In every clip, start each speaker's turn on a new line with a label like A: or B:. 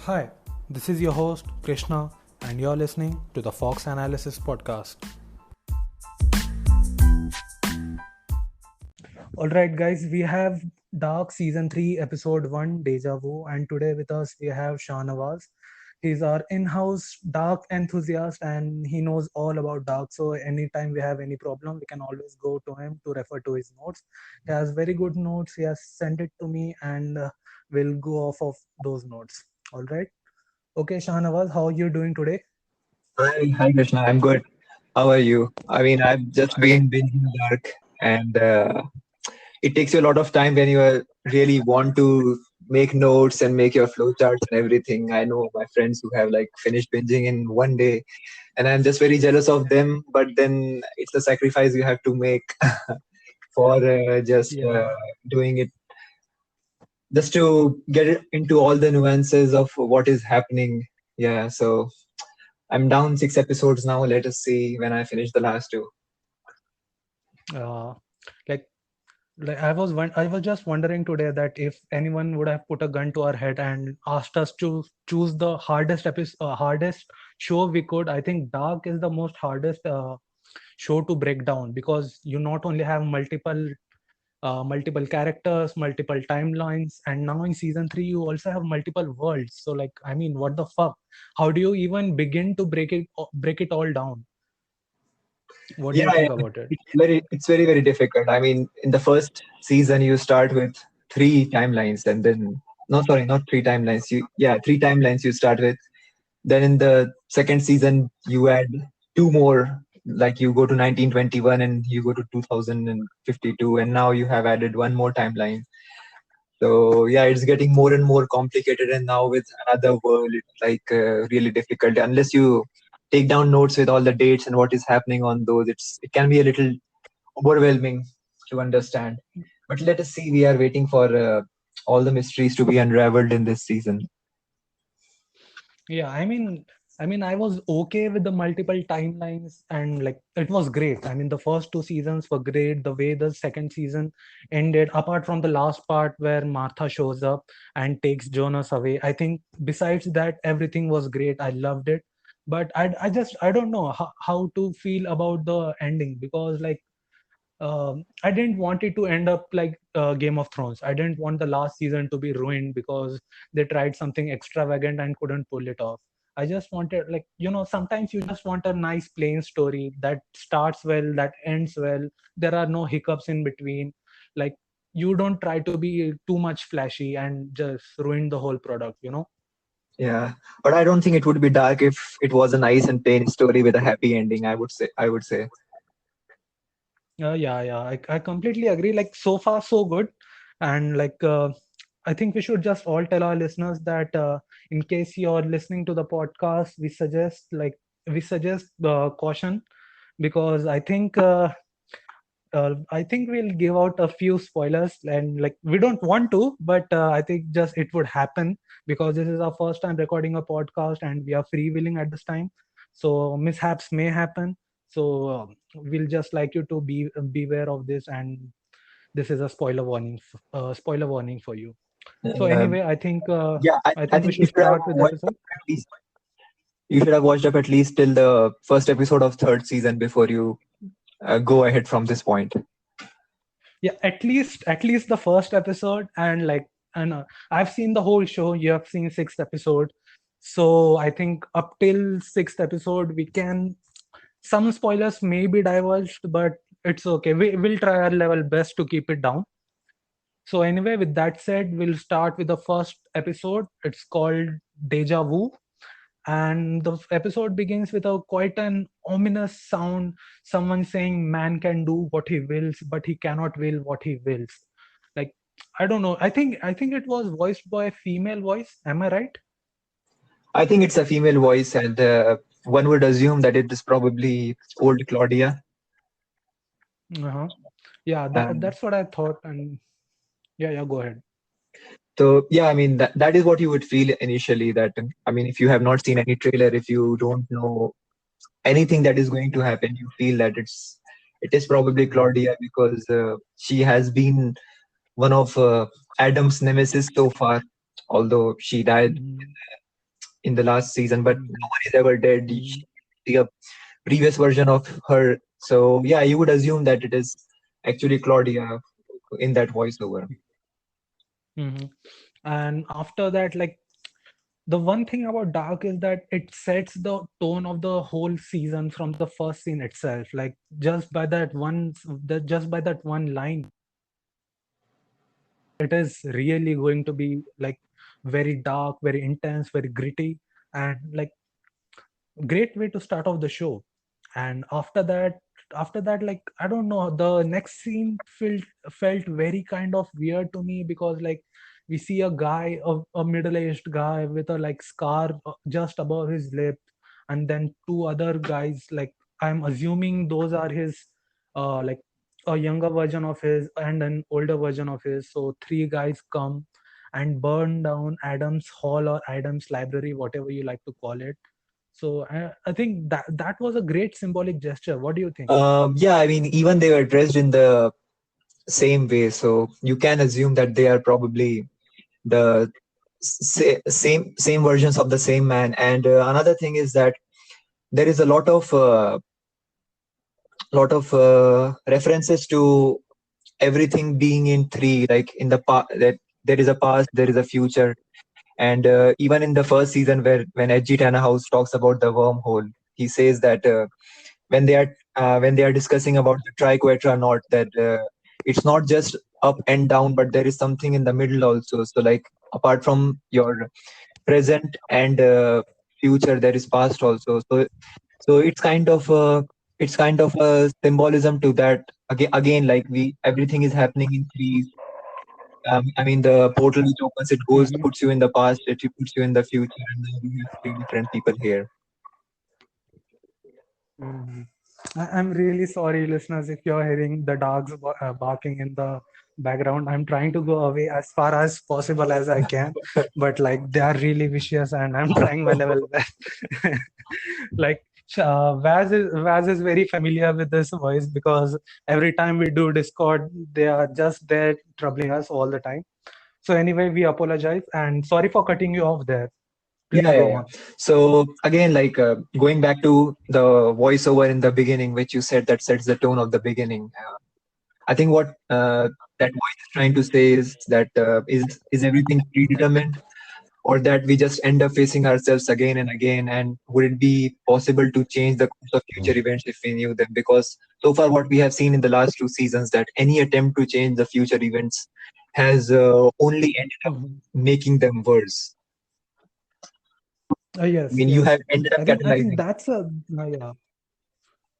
A: Hi, this is your host Krishna, and you're listening to the Fox Analysis Podcast. Alright, guys, we have Dark Season 3, Episode 1, Deja Vu, and today with us we have Shahnawaz. He's our in house Dark enthusiast and he knows all about Dark. So, anytime we have any problem, we can always go to him to refer to his notes. He has very good notes, he has sent it to me, and we'll go off of those notes. Alright. Okay, Shahnawaz, how are you doing today?
B: Hi Krishna. I'm good. How are you? I mean, I've just been binging Dark, and it takes you a lot of time when you really want to make notes and make your flowcharts and everything. I know my friends who have like finished binging in one day, and I'm just very jealous of them. But then it's a sacrifice you have to make for just
A: Yeah.
B: doing it, just to get it into all the nuances of what is happening. Yeah, so I'm down 6 episodes now. Let us see when I finish the last two.
A: Uh, like I was just wondering today that if anyone would have put a gun to our head and asked us to choose the hardest show we could, I think Dark is the most hardest show to break down, because you not only have multiple characters, multiple timelines, and now in season 3 you also have multiple worlds. So, like, I mean, what the fuck? How do you even begin to break it all down? What do you
B: Yeah,
A: think about it?
B: it's very very difficult. I mean, in the first season, you start with three timelines, and then no, sorry, not three timelines. Three timelines you start with. Then in the second season, you add two more. Like you go to 1921 and you go to 2052, and now you have added one more timeline. So yeah, it's getting more and more complicated, and now with another world, it's like really difficult. Unless you take down notes with all the dates and what is happening on those, it can be a little overwhelming to understand. But let us see. We are waiting for all the mysteries to be unraveled in this season.
A: Yeah, I mean, I was okay with the multiple timelines, and like it was great. I mean, the first two seasons were great. The way the second season ended, apart from the last part where Martha shows up and takes Jonas away, I think besides that, everything was great. I loved it. But I don't know how to feel about the ending, because like I didn't want it to end up like Game of Thrones. I didn't want the last season to be ruined because they tried something extravagant and couldn't pull it off. I just wanted, like, sometimes you just want a nice plain story that starts well, that ends well. There are no hiccups in between. Like, you don't try to be too much flashy and just ruin the whole product.
B: Yeah, but I don't think it would be dark if it was a nice and plain story with a happy ending. I would say. I would say.
A: Yeah, I completely agree. Like, so far, so good. And like, I think we should just all tell our listeners that in case you're listening to the podcast, we suggest caution, because I think we'll give out a few spoilers, and like we don't want to, but I think just it would happen because this is our first time recording a podcast and we are freewheeling at this time. So mishaps may happen. So we'll just like you to be beware of this, and this is a spoiler warning for you. So
B: Uh,
A: anyway, I think
B: yeah,
A: I
B: I
A: think we
B: think you
A: should
B: should have
A: start with the
B: watched
A: episode.
B: at least you should have watched up at least till the first episode of third season before you go ahead from this point.
A: Yeah, at least the first episode, and like, and I've seen the whole show. You have seen sixth episode, so I think up till sixth episode we can, some spoilers may be divulged, but it's okay. We will try our level best to keep it down. So anyway, with that said, we'll start with the first episode. It's called Deja Vu, and the episode begins with a quite an ominous sound. Someone saying, "Man can do what he wills, but he cannot will what he wills." Like, I don't know. I think it was voiced by a female voice. Am I right?
B: I think it's a female voice, and one would assume that it is probably old Claudia.
A: Uh-huh. Yeah,
B: Um,
A: that's what I thought. And yeah, go ahead.
B: so yeah, I mean that is what you would feel initially. That I mean, if you have not seen any trailer, if you don't know anything that is going to happen, you feel that it is probably Claudia because she has been one of Adam's nemesis so far, although she died
A: Mhm.
B: in the last season, but
A: Mhm.
B: no one is ever dead.
A: Mhm.
B: See a previous version of her. So yeah, you would assume that it is actually Claudia in that voiceover.
A: Mhm. And after that, like, the one thing about Dark is that it sets the tone of the whole season from the first scene itself. Like, just by that one line, it is really going to be like very dark, very intense, very gritty, and like great way to start off the show. And after that, like, I don't know, the next scene felt very kind of weird to me, because like we see a guy, a middle-aged guy with a like scar just above his lip, and then two other guys, like I'm assuming those are his like a younger version of his and an older version of his. So three guys come and burn down Adam's hall or Adam's library, whatever you like to call it. So I think that was a great symbolic gesture. What do you think?
B: Yeah, I mean, even they were dressed in the same way, so you can assume that they are probably the same versions of the same man. And another thing is that there is a lot of references to everything being in three, like in the past, that there is a past, there is a future. And even in the first season, where when Edgy Tannerhouse talks about the wormhole, he says that when they are discussing about the triquetra knot, that it's not just up and down, but there is something in the middle also. So like, apart from your present and future, there is past also. So it's kind of a symbolism to that. Again, like, we everything is happening in threes. I mean, the portal which opens, it goes,
A: Mhm.
B: puts you in the past, it puts you in the future, and then we have three different people here.
A: Mhm. I'm really sorry, listeners, if you're hearing the dogs barking in the background. I'm trying to go away as far as possible as I can, but like they are really vicious, and I'm trying my level best. Like Vaz is very familiar with this voice, because every time we do Discord, they are just there troubling us all the time. So anyway, we apologize and sorry for cutting you off there.
B: Yeah,
A: Please
B: yeah,
A: go
B: yeah.
A: on.
B: So again, like, going back to the voiceover in the beginning, which you said that sets the tone of the beginning. I think what that voice is trying to
A: Mhm.
B: say is that is everything predetermined, or that we just end up facing ourselves again and again? And would it be possible to change the course of future events if we knew them? Because so far, what we have seen in the last two seasons, that any attempt to change the future events has only ended up
A: Mhm.
B: making them worse. I
A: Yes,
B: mean, you
A: yes.
B: have ended up
A: I think
B: catalyzing.
A: that's a yeah.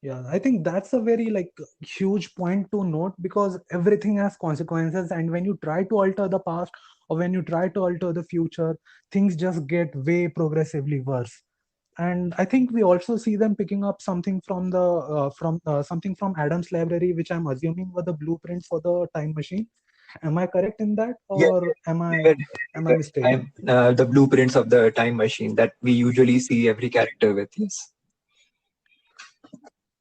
A: Yeah, I think that's a very like huge point to note, because everything has consequences, and when you try to alter the past or when you try to alter the future, things just get way progressively worse. And I think we also see them picking up something from the from something from Adam's library, which I'm assuming were the blueprints for the time machine. Am I correct in that,
B: Yes,
A: or
B: yes,
A: am
B: they
A: I
B: were definitely
A: am I
B: the
A: mistaken?
B: time, the blueprints of the time machine that we usually see every character with. Yes.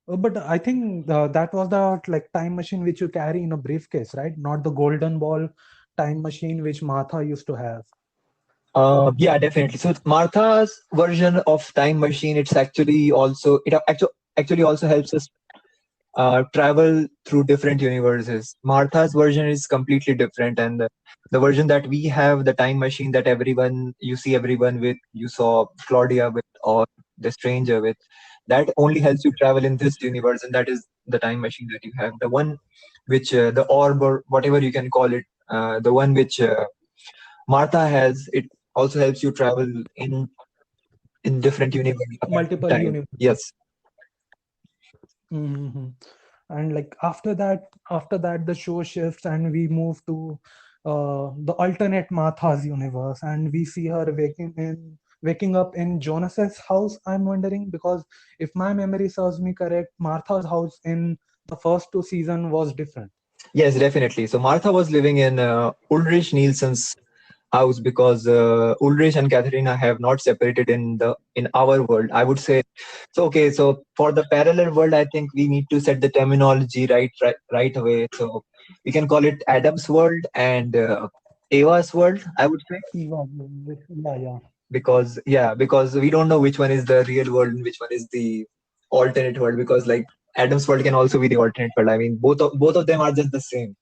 A: But I think that was the like time machine which you carry in a briefcase, right? Not the golden ball time machine which Martha used to have.
B: Yeah, definitely. So Martha's version of time machine, it actually also helps us travel through different universes. Martha's version is completely different, and the version that we have, the time machine that you see everyone with, you saw Claudia with, or the stranger with, that only helps you travel in this universe, and that is the time machine that you have. The one which the orb, or whatever you can call it, the one which Martha has, it also helps you travel in different universes apart from
A: Multiple
B: time.
A: universe.
B: Yes.
A: Hmm. And like after that, the show shifts and we move to the alternate Martha's universe, and we see her waking up in Jonas's house. I'm wondering, because if my memory serves me correct, Martha's house in the first two season was different.
B: Yes, definitely. So Martha was living in Ulrich Nielsen's house, because Ulrich and Katharina have not separated in our world, I would say. So okay, so for the parallel world, I think we need to set the terminology right away. So we can call it Adam's world and Ava's world, I would say,
A: Yeah, yeah.
B: because we don't know which one is the real world and which one is the alternate world, because like Adam's world can also be the alternate world. I mean, both of them are just the same.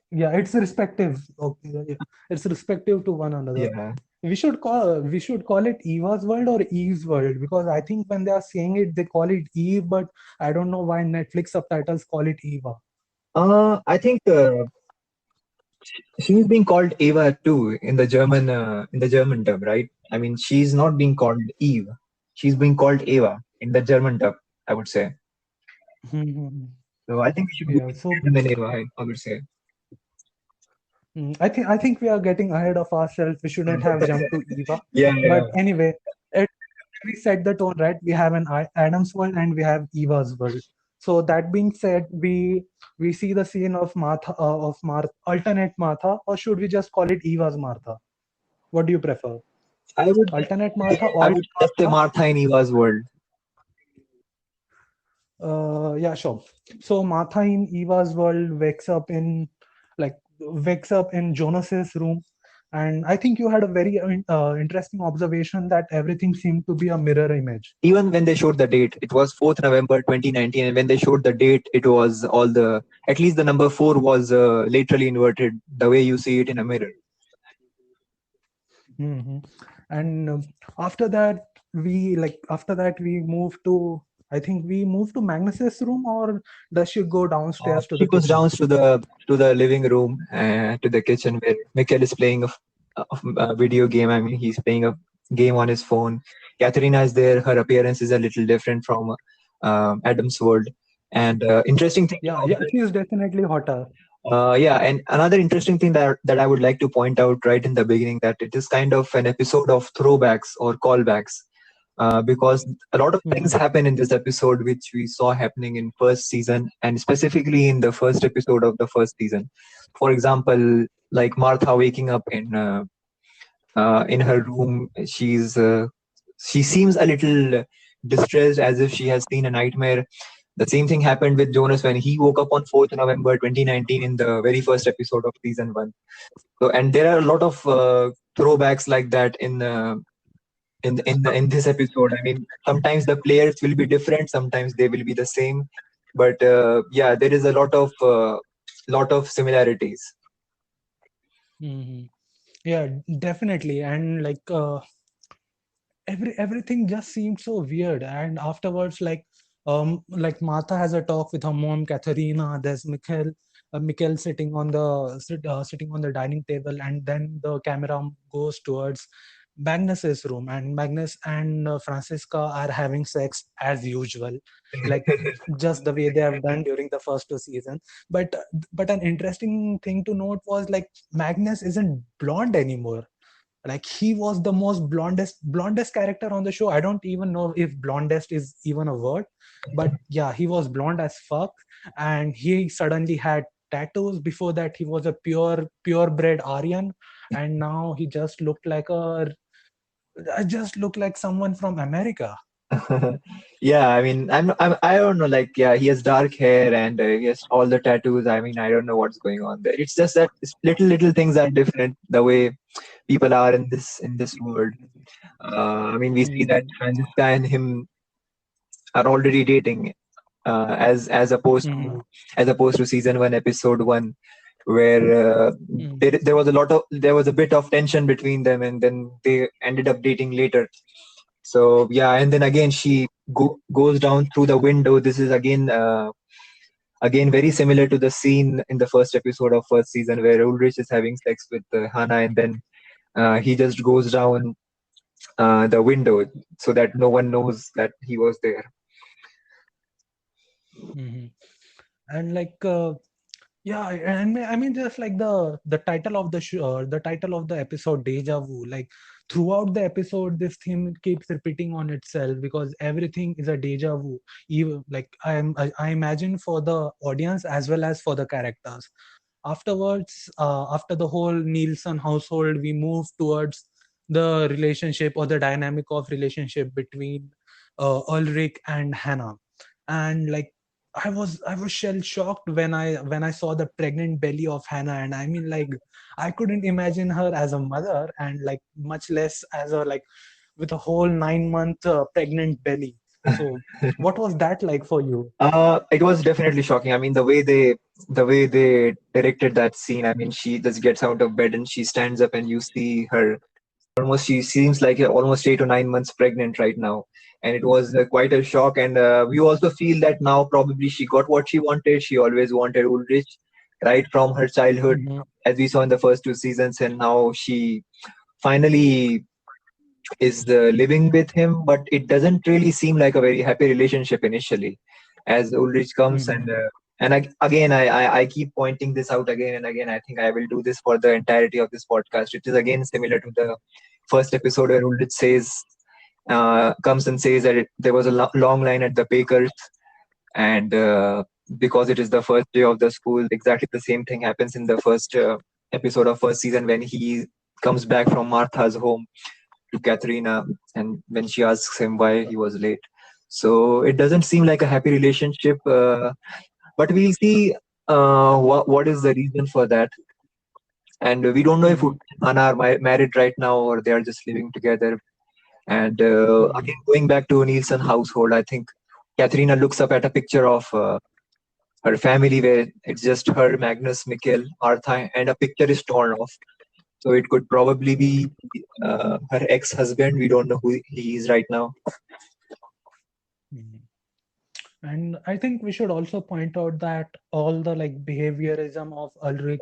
A: Yeah, it's respective. Okay, yeah, it's respective to one another.
B: Yeah.
A: We should call it Eva's world or Eve's world, because I think when they are saying it, they call it Eve, but I don't know why Netflix subtitles call it Eva.
B: I think she's being called Eva too in the German dub, right? I mean, she's not being called Eve. She's being called Eva in the German dub, I would say.
A: Mhm.
B: So I think we should go
A: Yeah,
B: with
A: so
B: Adam and Eva, I would say.
A: I think we are getting ahead of ourselves. We shouldn't have jumped to Eva.
B: Yeah, yeah.
A: But anyway, it, we set the tone, right? We have an Adam's world and we have Eva's world. So that being said, we see the scene of Martha alternate Martha, or should we just call it Eva's Martha? What do you prefer?
B: I would
A: Alternate Martha,
B: I
A: alt
B: would just say
A: Martha?
B: Martha in Eva's world.
A: Yeah, sure. So Martha in Eva's world wakes up in Jonas's room, and I think you had a very interesting observation that everything seemed to be a mirror image.
B: Even when they showed the date, it was 4th November 2019, and when they showed the date, it was all the at least the number 4 was laterally inverted, the way you see it in a mirror.
A: Hmm. And after that, we move to. I think we move to Magnus's room, or does she go downstairs to
B: She
A: the
B: goes
A: kitchen?
B: down to the living room, to the kitchen where Mikhail is playing a video game. I mean, he's playing a game on his phone. Katerina is there. Her appearance is a little different from Adam's world. And interesting thing to
A: Yeah, yeah, she is definitely hotter.
B: yeah, and another interesting thing that I would like to point out right in the beginning, that it is kind of an episode of throwbacks or callbacks, because a lot of things
A: Hmm.
B: happen in this episode which we saw happening in first season, and specifically in the first episode of the first season. For example, like Martha waking up in her room, she seems a little distressed, as if she has seen a nightmare. The same thing happened with Jonas when he woke up on 4th November 2019 in the very first episode of season 1. So, and there are a lot of throwbacks like that in this episode. I mean, sometimes the players will be different, sometimes they will be the same, but yeah, there is a lot of similarities.
A: Hmm. Yeah, definitely. And everything just seemed so weird. And afterwards, like Martha has a talk with her mom Katharina. There's Mikhail sitting on the dining table, and then the camera goes towards Magnus's room, and Magnus and Francisca are having sex as usual, like just the way they have done during the first two seasons. But an interesting thing to note was, like, Magnus isn't blonde anymore. Like, he was the most blondest character on the show. I don't even know if blondest is even a word, but yeah, he was blonde as fuck. And he suddenly had tattoos. Before that, he was a purebred Aryan, and now he just looked like someone from America.
B: Yeah, I mean, I don't know, like, yeah, he has dark hair and he has all the tattoos. I mean, I don't know what's going on there. It's just that little things are different the way people are in this world. I mean, we see that
A: Mhm.
B: Franziska and him are already dating,
A: Mhm.
B: as opposed to season 1, episode 1, where
A: Mhm.
B: there was a bit of tension between them, and then they ended up dating later. So yeah, and then again she goes down through the window. This is again very similar to the scene in the first episode of first season where Ulrich is having sex with Hannah, and then he just goes down the window so that no one knows that he was there.
A: Mhm. And yeah, and I mean, just like the title of the show, the title of the episode, Deja Vu. Like, throughout the episode, this theme keeps repeating on itself, because everything is a deja vu. Even like I imagine, for the audience as well as for the characters. Afterwards, after the whole Nielsen household, we move towards the relationship, or the dynamic of relationship between Ulrich and Hannah. And like, I was shell shocked when I saw the pregnant belly of Hannah, and I mean, like, I couldn't imagine her as a mother, and like much less as a like with a whole 9 month pregnant belly. So what was that like for you?
B: It was definitely shocking. I mean, the way they directed that scene. I mean, she just gets out of bed and she stands up, and you see her almost. She seems like almost 8 or 9 months pregnant right now, and it was quite a shock. And we also feel that now probably she got what she wanted. She always wanted Ulrich, right from her childhood,
A: Mhm,
B: as we saw in the first two seasons, and now she finally is living with him, but it doesn't really seem like a very happy relationship initially, as Ulrich comes
A: mhm,
B: and again I keep pointing this out again and again. I think I will do this for the entirety of this podcast. It is again similar to the first episode where Ulrich comes and says that there was a long line at the baker's, and because it is the first day of the school, exactly the same thing happens in the first episode of first season when he comes back from Martha's home to Katharina, and when she asks him why he was late. So it doesn't seem like a happy relationship, but we'll see what is the reason for that. And we don't know if
A: mhm,
B: Anna are married right now or they are just living together. And
A: mhm,
B: again, going back to Nielsen household, I think Katharina looks up at a picture of her family where it's just her, Magnus, Mikkel, Artha, and a picture is torn off. So it could probably be her ex-husband. We don't know who he is right now.
A: mhm. And I think we should also point out that all the like behaviorism of Ulrich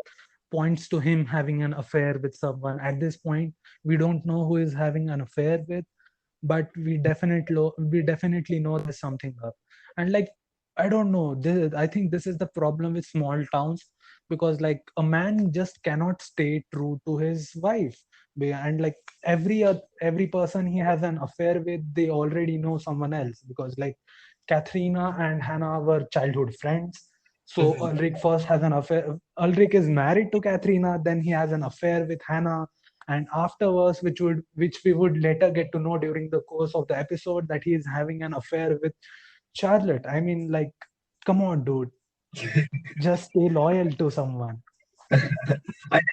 A: points to him having an affair with someone. At this point, we don't know who is having an affair with, but we definitely know there's something up. And like, I don't know, I think this is the problem with small towns, because like a man just cannot stay true to his wife. And like every person he has an affair with, they already know someone else, because like Katharina and Hannah were childhood friends. So
B: Mhm.
A: Ulrich first has an affair. Ulrich is married to Katharina, then he has an affair with Hannah, and afterwards, which we would later get to know during the course of the episode, that he is having an affair with Charlotte. I mean, like, come on, dude, just stay loyal to someone.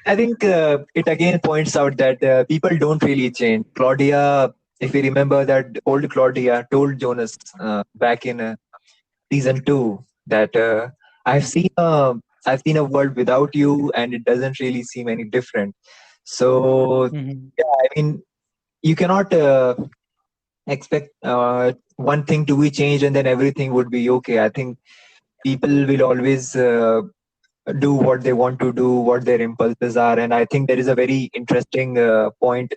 B: I think it again points out that people don't really change. Claudia, if you remember that old Claudia told Jonas back in season two that I've seen a world without you and it doesn't really seem any different. So
A: Mhm,
B: yeah, I mean you cannot expect one thing to be changed and then everything would be okay. I think people will always do what they want to do, what their impulses are. And I think there is a very interesting point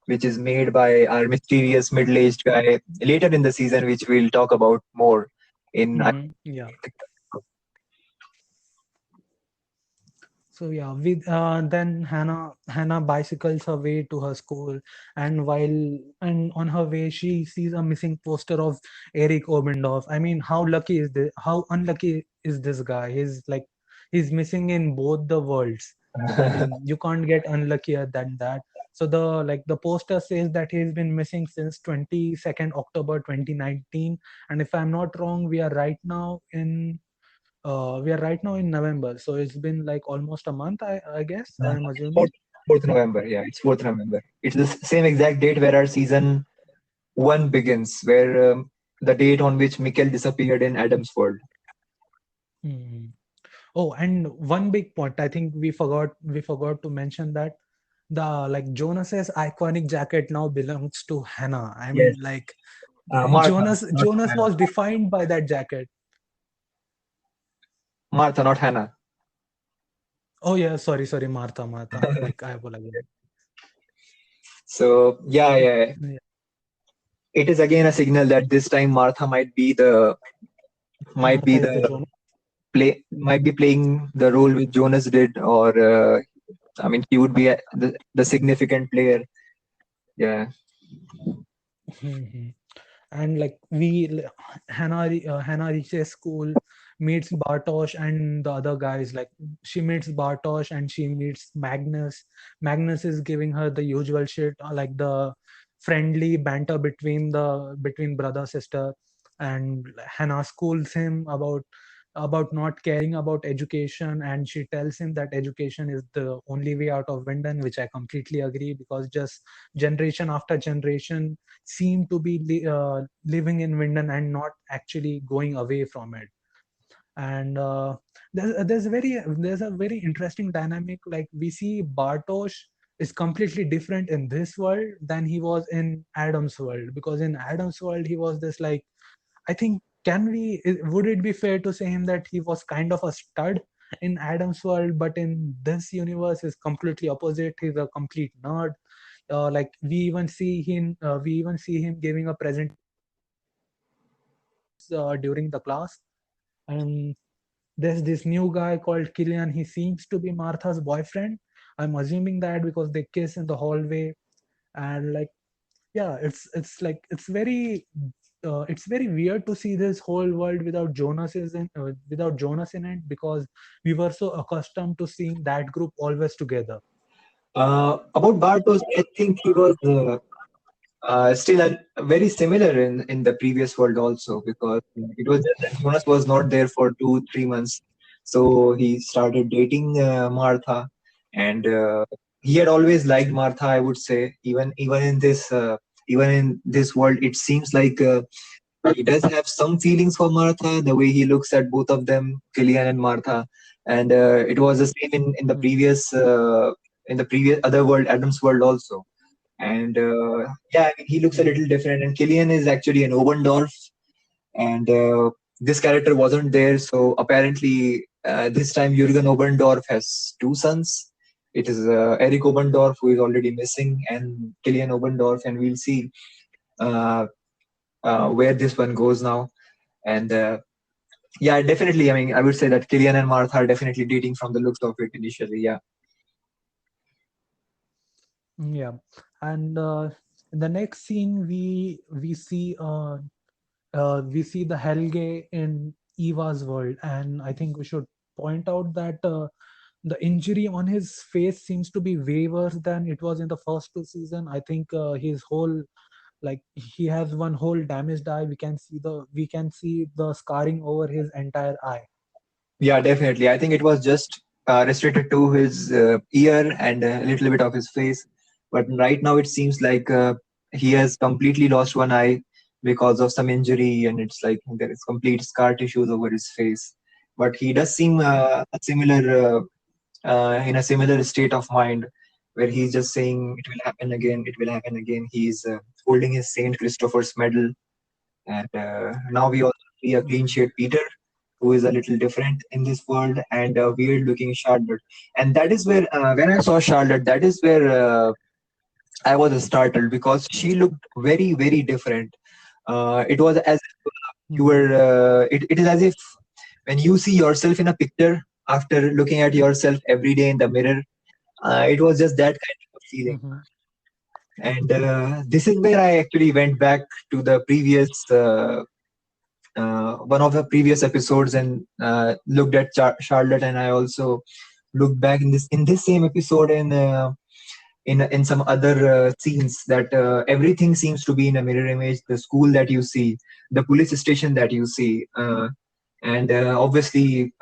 B: which is made by our mysterious middle aged guy later in the season, which we'll talk about more in.
A: yeah. So yeah, we then Hannah bicycles her way to her school, and on her way she sees a missing poster of Eric Obendorf. I mean, how lucky is this? How unlucky is this guy? He's missing in both the worlds. I mean, you can't get unluckier than that. So the poster says that he's been missing since 22nd October 2019, and if I'm not wrong, we are right now in November, so it's been like almost a month. I guess
B: Uh,
A: I'm
B: fourth,
A: assuming.
B: 4th November. Yeah, it's 4th November. It's the same exact date where our season one begins, where the date on which Mikkel disappeared in Adam's world.
A: Hmm. Oh, and one big point. I think we forgot to mention that the like Jonas's iconic jacket now belongs to Hannah. I
B: Yes,
A: mean, like
B: Martha, not
A: Jonas
B: Hannah.
A: was defined by that jacket.
B: Martha, not Hannah.
A: Oh yeah, sorry, Martha. Like I apologize.
B: So yeah,
A: Yeah.
B: it is again a signal that this time Martha might be
A: Martha is the
B: the
A: Jonas.
B: might be playing the role which Jonas did, or I mean, he would be the significant player. Yeah.
A: Mhm. And like Hannah reaches school, meets Bartosz and the other guys. Like she meets Bartosz and she meets Magnus is giving her the usual shit, like the friendly banter between brother sister. And Hannah schools him about about not caring about education, and she tells him that education is the only way out of Winden, which I completely agree, because just generation after generation seem to be living in Winden and not actually going away from it. And there's a very interesting dynamic. Like we see Bartosz is completely different in this world than he was in Adam's world, because in Adam's world he was this, like, I think, would it be fair to say him that he was kind of a stud in Adam's world, but in this universe is completely opposite. He's a complete nerd. Like we even see him giving a present during the class. And there's this new guy called Killian. He seems to be Martha's boyfriend. I'm assuming that because they kiss in the hallway. And like, yeah, it's very weird to see this whole world without Jonas in it, because we were so accustomed to seeing that group always together.
B: About Bartos, I think he was still very similar in the previous world also, because it was just that Jonas was not there for 2 3 months, so he started dating Martha, and he had always liked Martha. I would say even in this world, it seems like he does have some feelings for Martha. The way he looks at both of them, Killian and Martha, and it was the same in the
A: Mhm.
B: previous other world, Adam's world also. And yeah, I mean, he looks a
A: Mhm.
B: little different. And Killian is actually an Oberndorf, and this character wasn't there. So apparently, this time Jürgen Oberndorf has two sons. It is Eric Oberndorf, who is already missing, and Killian Oberndorf, and we'll see uh, where this one goes now. And yeah, definitely. I mean, I would say that Killian and Martha are definitely dating from the looks of it initially. Yeah.
A: Yeah, and in the next scene we see the Helge in Eva's world, and I think we should point out that the injury on his face seems to be way worse than it was in the first two season. I think his whole, like, he has one whole damaged eye. We can see the scarring over his entire eye.
B: Yeah, definitely. I think it was just restricted to his ear and a little bit of his face. But right now, it seems like he has completely lost one eye because of some injury, and it's like there is complete scar tissues over his face. But he does seem in a similar state of mind, where he's just saying, "It will happen again. It will happen again." He's holding his Saint Christopher's medal, and now we also see a clean
A: Mhm.
B: sheet Peter, who is a little different in this world, and a weird looking Charlotte. And that is where, when I saw Charlotte, that is where I was startled, because she looked very, very different. It was as if you
A: Mhm.
B: were, it is as if when you see yourself in a picture after looking at yourself every day in the mirror, it was just that kind of a feeling.
A: Mhm.
B: And this is where I actually went back to the previous one of the previous episodes and looked at Charlotte, and I also looked back in this same episode, and in some other scenes, that everything seems to be in a mirror image. The school that you see, the police station that you see, and obviously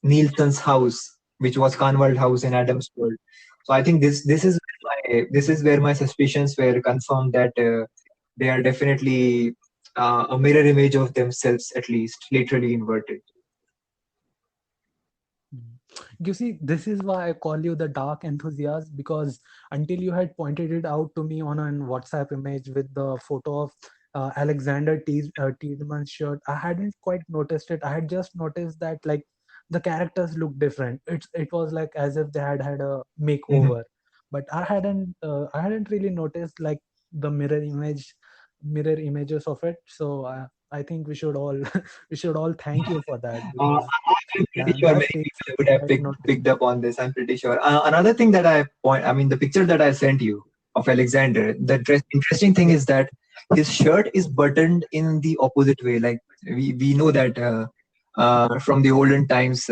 B: Nielsen's house, which was Kanwald House in Adam's World. So I think this is where my suspicions were confirmed, that they are definitely a mirror image of themselves, at least literally inverted.
A: Mhm. You see, this is why I call you the dark enthusiast, because until you had pointed it out to me on a WhatsApp image with the photo of Tiedeman's shirt, I hadn't quite noticed it. I had just noticed that, like, the characters look different. It was like as if they had a
B: Mhm.
A: makeover, but I hadn't really noticed, like, the mirror images of it. So I think we should all we should all thank you for that, because
B: I'm pretty sure
A: that
B: many
A: takes
B: people would have
A: quite notice.
B: picked up on this. I'm pretty sure. Another thing that I mean, the picture that I sent you of Alexander, interesting thing
A: Yeah.
B: is that his shirt is buttoned in the opposite way. Like we know that from the olden times.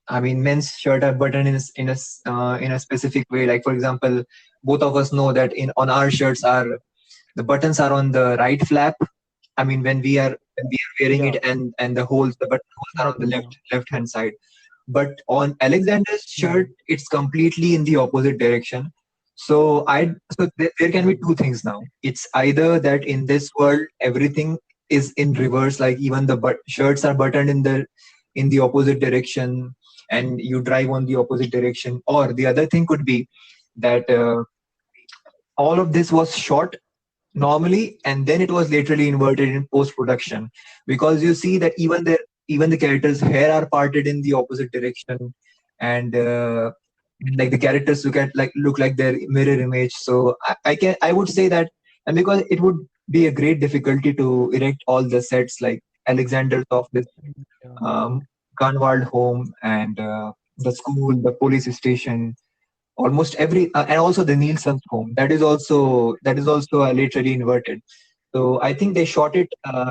B: I mean, men's shirt are buttoned in a specific way. Like for example, both of us know that in on our shirts, are the buttons are on the right flap, I mean, when we are wearing it,
A: Yeah.
B: and the button holes are on the
A: Like
B: left hand side. But on Alexander's shirt,
A: hmm,
B: it's completely in the opposite direction. So there can be two things now. It's either that in this world everything is in reverse, like even the shirts are buttoned in the opposite direction, and you drive on the opposite direction. Or the other thing could be that all of this was shot normally, and then it was literally inverted in post production, because you see that even the characters' hair are parted in the opposite direction, and like the characters look like their mirror image. So I would say that, and because it would be a great difficulty to erect all the sets like Alexander's office,
A: yeah.
B: um, Gunwald home, and the school, the police station, almost every, and also the Nielsen's home. That is also literally inverted. So I think they shot it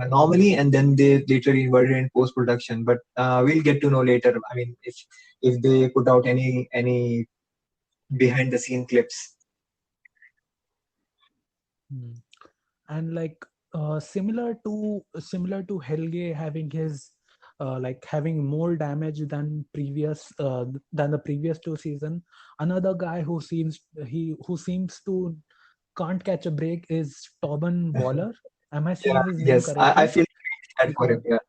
B: normally, and then they literally inverted it in post production. But we'll get to know later. I mean, if they put out any behind the scene clips.
A: Hmm. And like similar to Helge having his like having more damage than the previous two season. Another guy who seems to can't catch a break is Tobin Waller. Am I
B: Yeah.
A: saying his name
B: Yes. I
A: correctly?
B: feel bad for him.
A: Because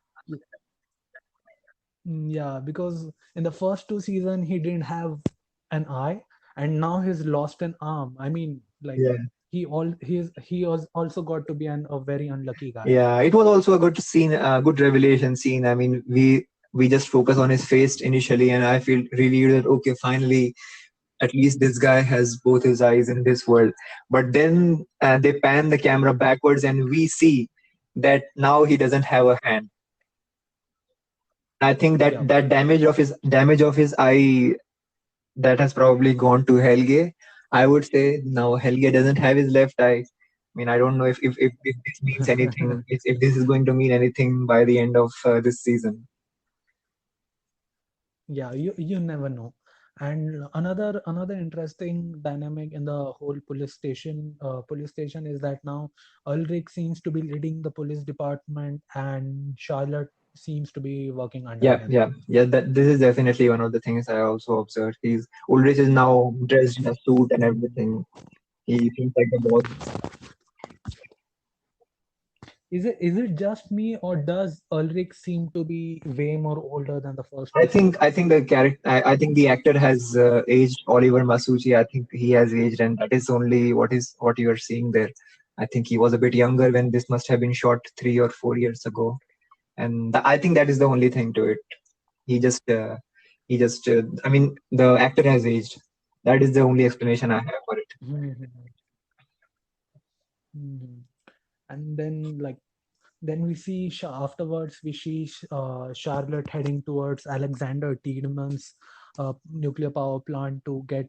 B: Yeah.
A: yeah, because in the first two season he didn't have an eye, and now he's lost an arm. I mean, like
B: Yeah.
A: he was also got to be a very unlucky guy.
B: Yeah. It was also a good scene, a good revelation scene. I mean, we just focus on his face initially, and I feel relieved that okay, finally at least this guy has both his eyes in this world. But then they pan the camera backwards, and we see that now he doesn't have a hand. I think that
A: Yeah.
B: that damage of his eye, that has probably gone to Helge. I would say now Helge doesn't have his left eye. I mean, I don't know if this means anything, if this is going to mean anything by the end of this season.
A: Yeah, you never know. And another interesting dynamic in the whole police station is that now Ulrich seems to be leading the police department and Charlotte seems to be working under
B: Yeah,
A: him.
B: yeah, yeah. That this is definitely one of the things I also observed. Ulrich is now dressed in a suit and
A: Mm.
B: everything. He seems like a boss.
A: Is it just me, or does Ulrich seem to be way more older than the first
B: I
A: two
B: think I
A: seasons?
B: think the character. I think the actor has aged. Oliver Masucci. I think he has aged, and that is only what you are seeing there. I think he was a bit younger when this must have been shot 3 or 4 years ago, and I think that is the only thing to it. He just he just. I mean, the actor has aged. That is the only explanation I have for it.
A: Mhm. Mhm. And then we see afterwards we see Charlotte heading towards Alexander Tiedeman's nuclear power plant to get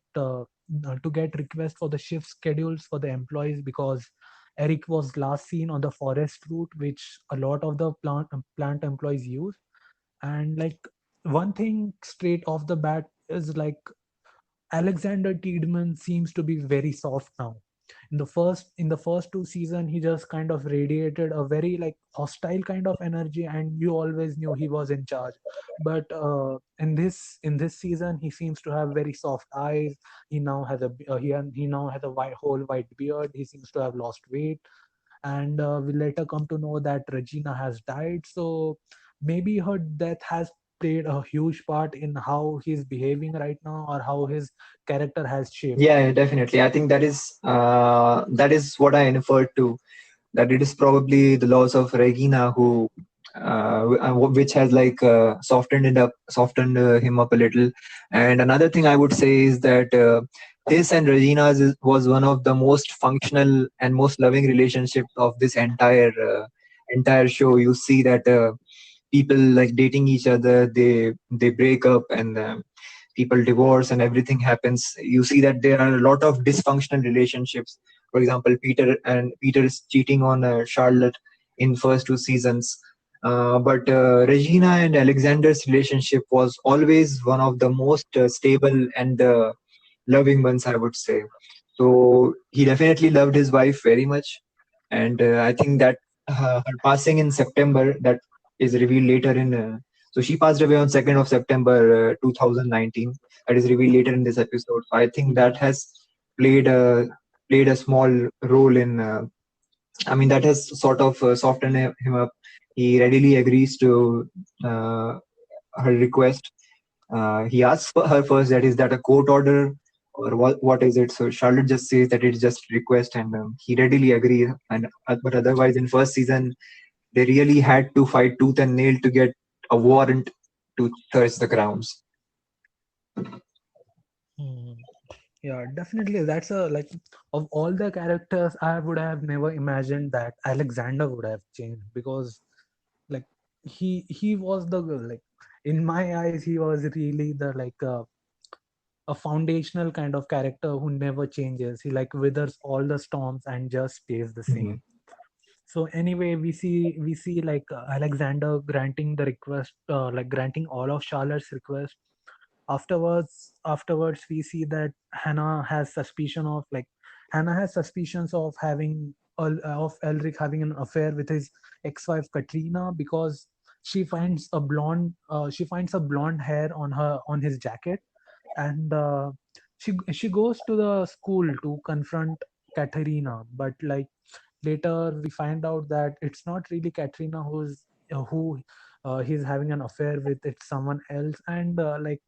A: request for the shift schedules for the employees, because Eric was last seen on the forest route, which a lot of the plant employees use. And like one thing straight off the bat is like Alexander Tiedemann seems to be very soft now. In the first two season, he just kind of radiated a very like hostile kind of energy, and you always knew he was in charge. But in this season, he seems to have very soft eyes. He now has a whole white beard. He seems to have lost weight, and we later come to know that Regina has died. So maybe her death has played a huge part in how he's behaving right now, or how his character has shaped.
B: Yeah, yeah, definitely. I think that is what I inferred to, that it is probably the loss of Regina which has like softened him up a little. And another thing I would say is that his and Regina's was one of the most functional and most loving relationships of this entire show. You see that people like dating each other, they break up, and people divorce, and everything happens. You see that there are a lot of dysfunctional relationships. For example, Peter is cheating on Charlotte in first two seasons. But Regina and Alexander's relationship was always one of the most stable and loving ones, I would say. So he definitely loved his wife very much, and I think that her passing in September, that is revealed later in. So she passed away on 2nd of September 2019. That is revealed later in this episode. So I think that has played a played a small role in. I mean, that has sort of softened him up. He readily agrees to uh, her request. He asks for her first, that is that a court order or what is it? So Charlotte just says that it's just request, and he readily agrees. And but otherwise, in first season, they really had to fight tooth and nail to get a warrant to search the grounds.
A: Hmm. Yeah, definitely. That's a like of all the characters, I would have never imagined that Alexander would have changed because like he was the like in my eyes he was really the like a foundational kind of character who never changes. He like withers all the storms and just stays the
B: Mhm.
A: same. So anyway, we see like Alexander granting the request, like granting all of Charlotte's request. Afterwards, we see that Hannah has suspicions of having of Elric having an affair with his ex-wife Katrina because she finds a blonde hair on his jacket, and she goes to the school to confront Katerina, but like later we find out that it's not really Katrina who he's having an affair with, it's someone else. And like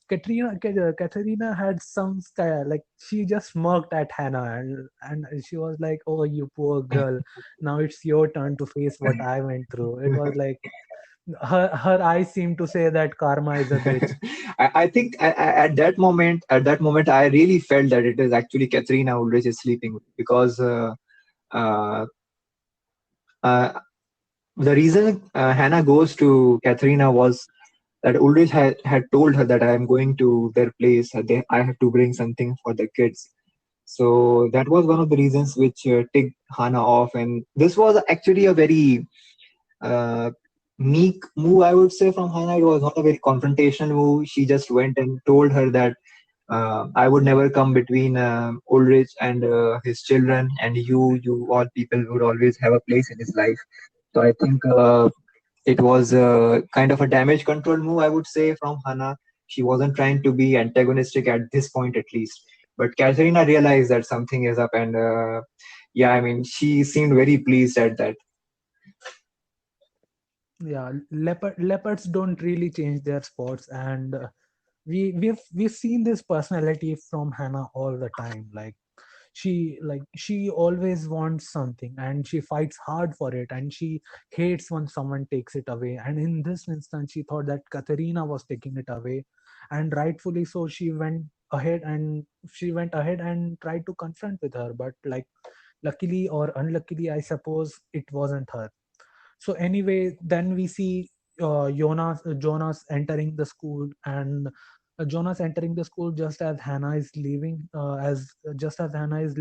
A: Katerina had some style, like she just smirked at Hannah, and she was like, "Oh, you poor girl, now it's your turn to face what I went through." It was like her eyes seemed to say that karma is a bitch.
B: I think at that moment, I really felt that it is actually Katrina Ulrich is sleeping because uh, uh, the reason Hannah goes to Katrina was that Ulrich had told her that I am going to their place. I have to bring something for the kids. So that was one of the reasons which ticked Hannah off. And this was actually a very uh, meek move, I would say, from Hannah. It was not a very confrontational move. She just went and told her that I would never come between Ulrich and his children, and you all people would always have a place in his life. So I think it was kind of a damage control move, I would say, from Hannah. She wasn't trying to be antagonistic at this point, at least. But Katharina realized that something is up, and yeah, I mean, she seemed very pleased at that.
A: Yeah, leopards don't really change their spots, and we've seen this personality from Hannah all the time. She always wants something and she fights hard for it, and she hates when someone takes it away. And in this instance, she thought that Katerina was taking it away, and rightfully so. She went ahead and tried to confront with her, but like luckily or unluckily, I suppose it wasn't her. So anyway, then we see Jonas entering the school, and Jonas entering the school just as Hannah is leaving, as just as Hannah is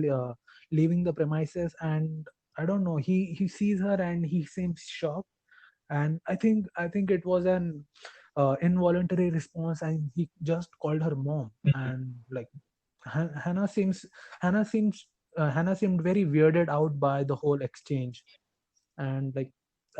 A: leaving the premises, and I don't know, he sees her and he seems shocked, and I think it was an involuntary response, and he just called her mom, and like Han- Hannah seems Hannah seems Hannah seemed very weirded out by the whole exchange, and like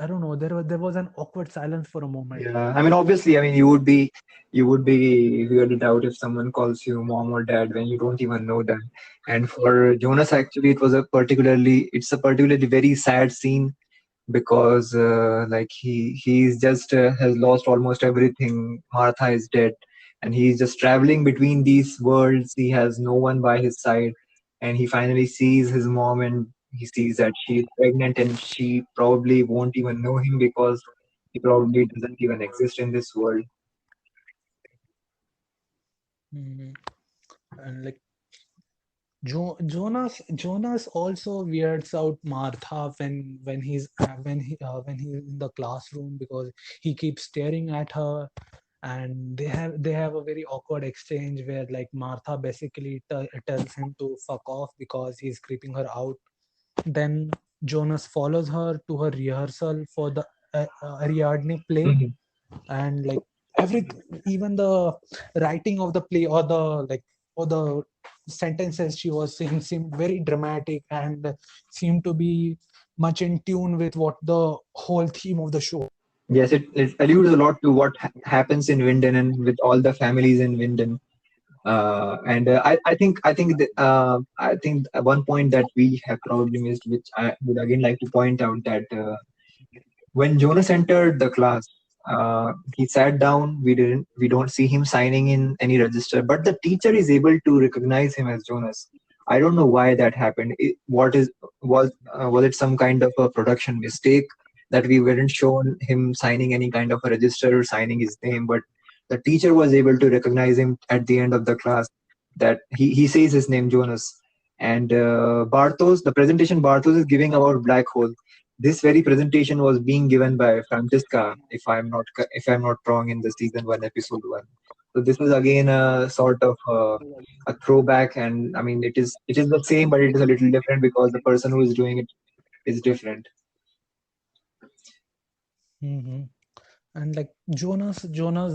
A: I don't know, there was an awkward silence for a moment.
B: Yeah, I mean, obviously, I mean, you would be weirded out if someone calls you mom or dad when you don't even know them. And for Jonas, actually, it's a particularly very sad scene because like he's just has lost almost everything. Martha is dead, and he's just traveling between these worlds. He has no one by his side, and he finally sees his mom, and he sees that she's pregnant, and she probably won't even know him because he probably doesn't even exist in this world.
A: Mhm. And like Jonas also weirds out Martha when he's in the classroom because he keeps staring at her, and they have a very awkward exchange where like Martha basically tells him to fuck off because he's creeping her out. Then Jonas follows her to her rehearsal for the Ariadne play,
B: Mhm.
A: and like everything, even the writing of the play or the sentences she was saying seemed very dramatic and seemed to be much in tune with what the whole theme of the show.
B: Yes, it alludes a lot to what happens in Winden and with all the families in Winden. And I think one point that we have probably missed, which I would again like to point out, that when Jonas entered the class, he sat down. We don't see him signing in any register, but the teacher is able to recognize him as Jonas. I don't know why that happened. Was it some kind of a production mistake that we weren't shown him signing any kind of a register or signing his name, but the teacher was able to recognize him at the end of the class, that he says his name Jonas. And Bartos, the presentation Bartos is giving about black hole, this very presentation was being given by Francesca, if I'm not wrong, in the season one, episode one. So this is again a sort of a throwback, and I mean it is the same, but it is a little different because the person who is doing it is different.
A: Hmm. And like Jonas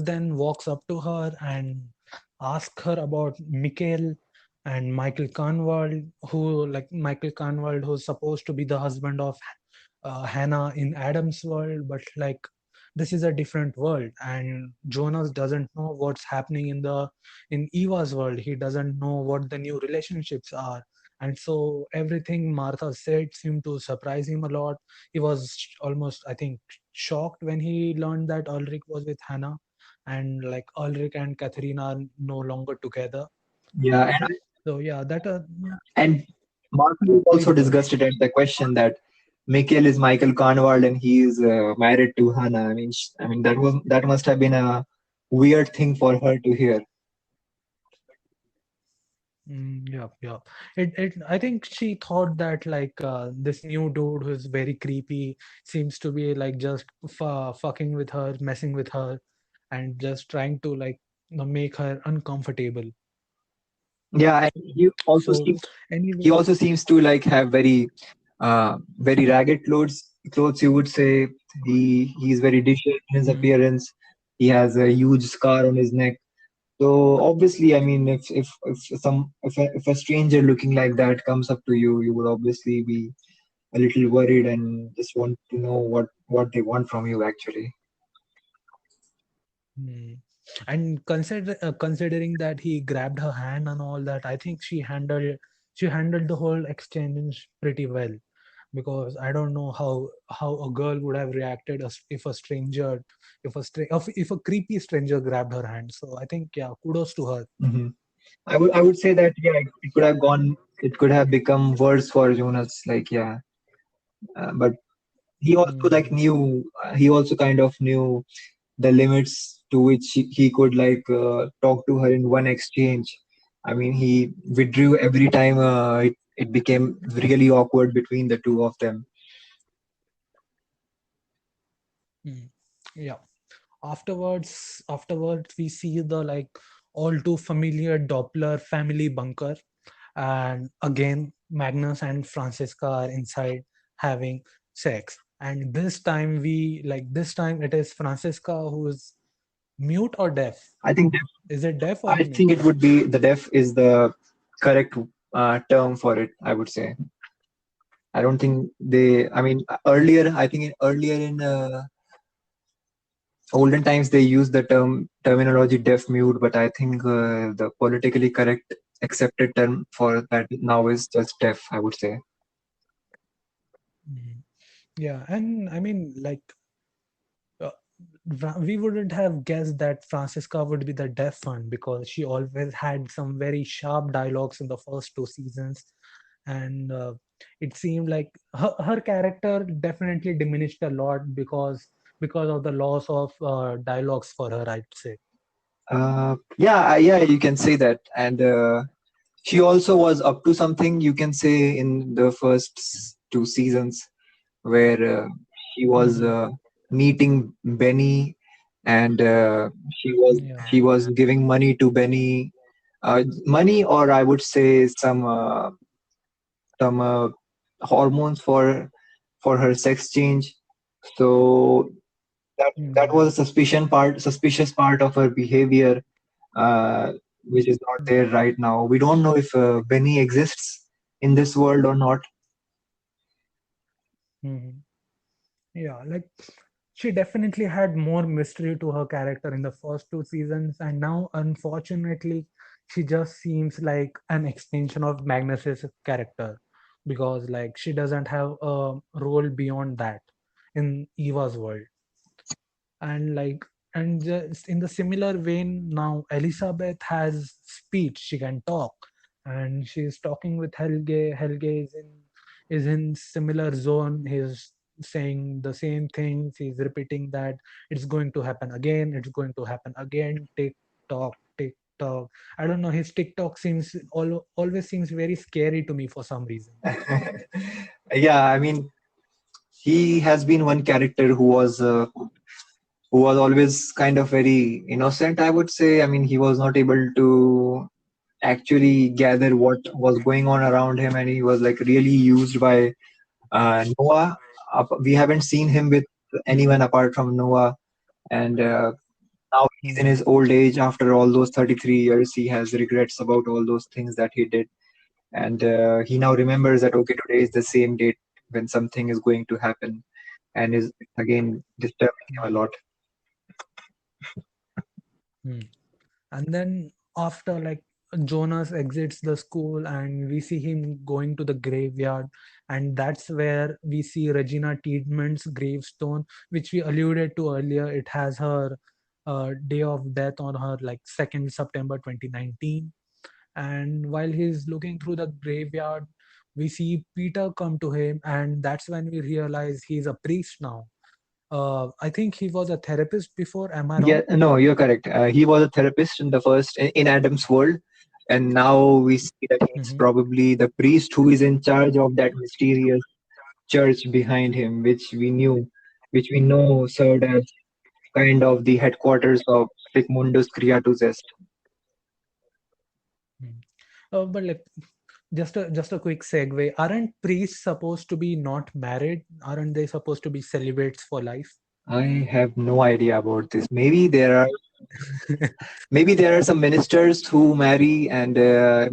A: then walks up to her and asks her about Mikhail and Michael Kahnwald, Michael Kahnwald, who's supposed to be the husband of Hannah in Adam's world, but like this is a different world, and Jonas doesn't know what's happening in Eva's world. He doesn't know what the new relationships are, and so everything Martha said seemed to surprise him a lot. He was almost, I think, shocked when he learned that Ulrich was with Hannah, and like Ulrich and Katharina are no longer together.
B: Yeah,
A: So yeah, that
B: and Martin is
A: please
B: also
A: go ahead.
B: disgusted at the question that Mikhail is Michael Kahnwald and he is married to Hannah. I mean that must have been a weird thing for her to hear.
A: Yeah, yeah. I think she thought that like this new dude who's very creepy seems to be like just fucking with her, messing with her, and just trying to like make her uncomfortable.
B: Yeah, and
A: So
B: he
A: anyway,
B: also seems to like have very ragged clothes, you would say. He's very disheveled in his
A: mm,
B: appearance. He has a huge scar on his neck. So obviously, I mean, if a stranger looking like that comes up to you, you would obviously be a little worried and just want to know what they want from you actually.
A: mm. And considering that he grabbed her hand and all that, I think she handled the whole exchange pretty well, because I don't know how a girl would have reacted if a stranger, if a creepy stranger grabbed her hand. So I think, yeah, kudos to her.
B: Hmm. I would say that, yeah, it could have become worse for Jonas, like, yeah. But he also like
A: Mhm.
B: knew he also kind of knew the limits to which he could like talk to her in one exchange. I mean, he withdrew every time it became really awkward between the two of them.
A: Mm. Yeah. Afterwards, we see the like all too familiar Doppler family bunker, and again Magnus and Francisca are inside having sex. And this time it is Francisca who is mute or deaf.
B: I think
A: Is it deaf or
B: I
A: mute?
B: think it would be the deaf is the correct term for it, I would say. I don't think they. I mean, earlier in olden times they used the terminology deaf mute, but I think the politically correct accepted term for that now is just deaf, I would say.
A: Mhm. Yeah, and I mean, like, uh, we wouldn't have guessed that Francisca would be the deaf one, because she always had some very sharp dialogues in the first two seasons, and it seemed like her character definitely diminished a lot because of the loss of dialogues for her, I'd say.
B: Yeah, you can say that. And she also was up to something, you can say, in the first two seasons, where she was
A: Hmm.
B: meeting Benny, and
A: Yeah.
B: she was giving money to Benny, money, or I would say some hormones for her sex change. So that
A: Hmm.
B: was a suspicious part of her behavior, which is not there right now. We don't know if Benny exists in this world or not.
A: Mhm. Yeah, like she definitely had more mystery to her character in the first two seasons, and now unfortunately, she just seems like an extension of Magnus's character because like she doesn't have a role beyond that in Eva's world. And like and just in the similar vein, now Elizabeth has speech, she can talk, and she's talking with Helge is in similar zone. He's saying the same things, he's repeating that it's going to happen again, it's going to happen again, tick tock. I don't know, his TikTok always seems very scary to me for some reason.
B: Yeah, I mean, he has been one character who was always kind of very innocent, I would say. I mean, he was not able to actually gather what was going on around him, and he was like really used by Noah. We haven't seen him with anyone apart from Noah, and now he's in
A: Mhm.
B: his old age. After all those 33 years, he has regrets about all those things that he did, and he now remembers that okay, today is the same date when something is going to happen, and is again disturbing him a lot.
A: Hmm. And then after like Jonas exits the school and we see him going to the graveyard, and that's where we see Regina Tiedeman's gravestone, which we alluded to earlier. It has her day of death on her, like 2nd September 2019. And while he's looking through the graveyard, we see Peter come to him, and that's when we realize he's a priest now. I think he was a therapist before, am I
B: Yeah,
A: wrong?
B: no, you're correct. He was a therapist in the first in Adam's world, and now we see that he's
A: Hmm.
B: probably the priest who is in charge of that mysterious church behind him, which we know served as kind of the headquarters of Sigmundus Creatus Est.
A: But like just a quick segue. Aren't priests supposed to be not married? Aren't they supposed to be celibates for life?
B: I have no idea about this. Maybe there are some ministers who marry, and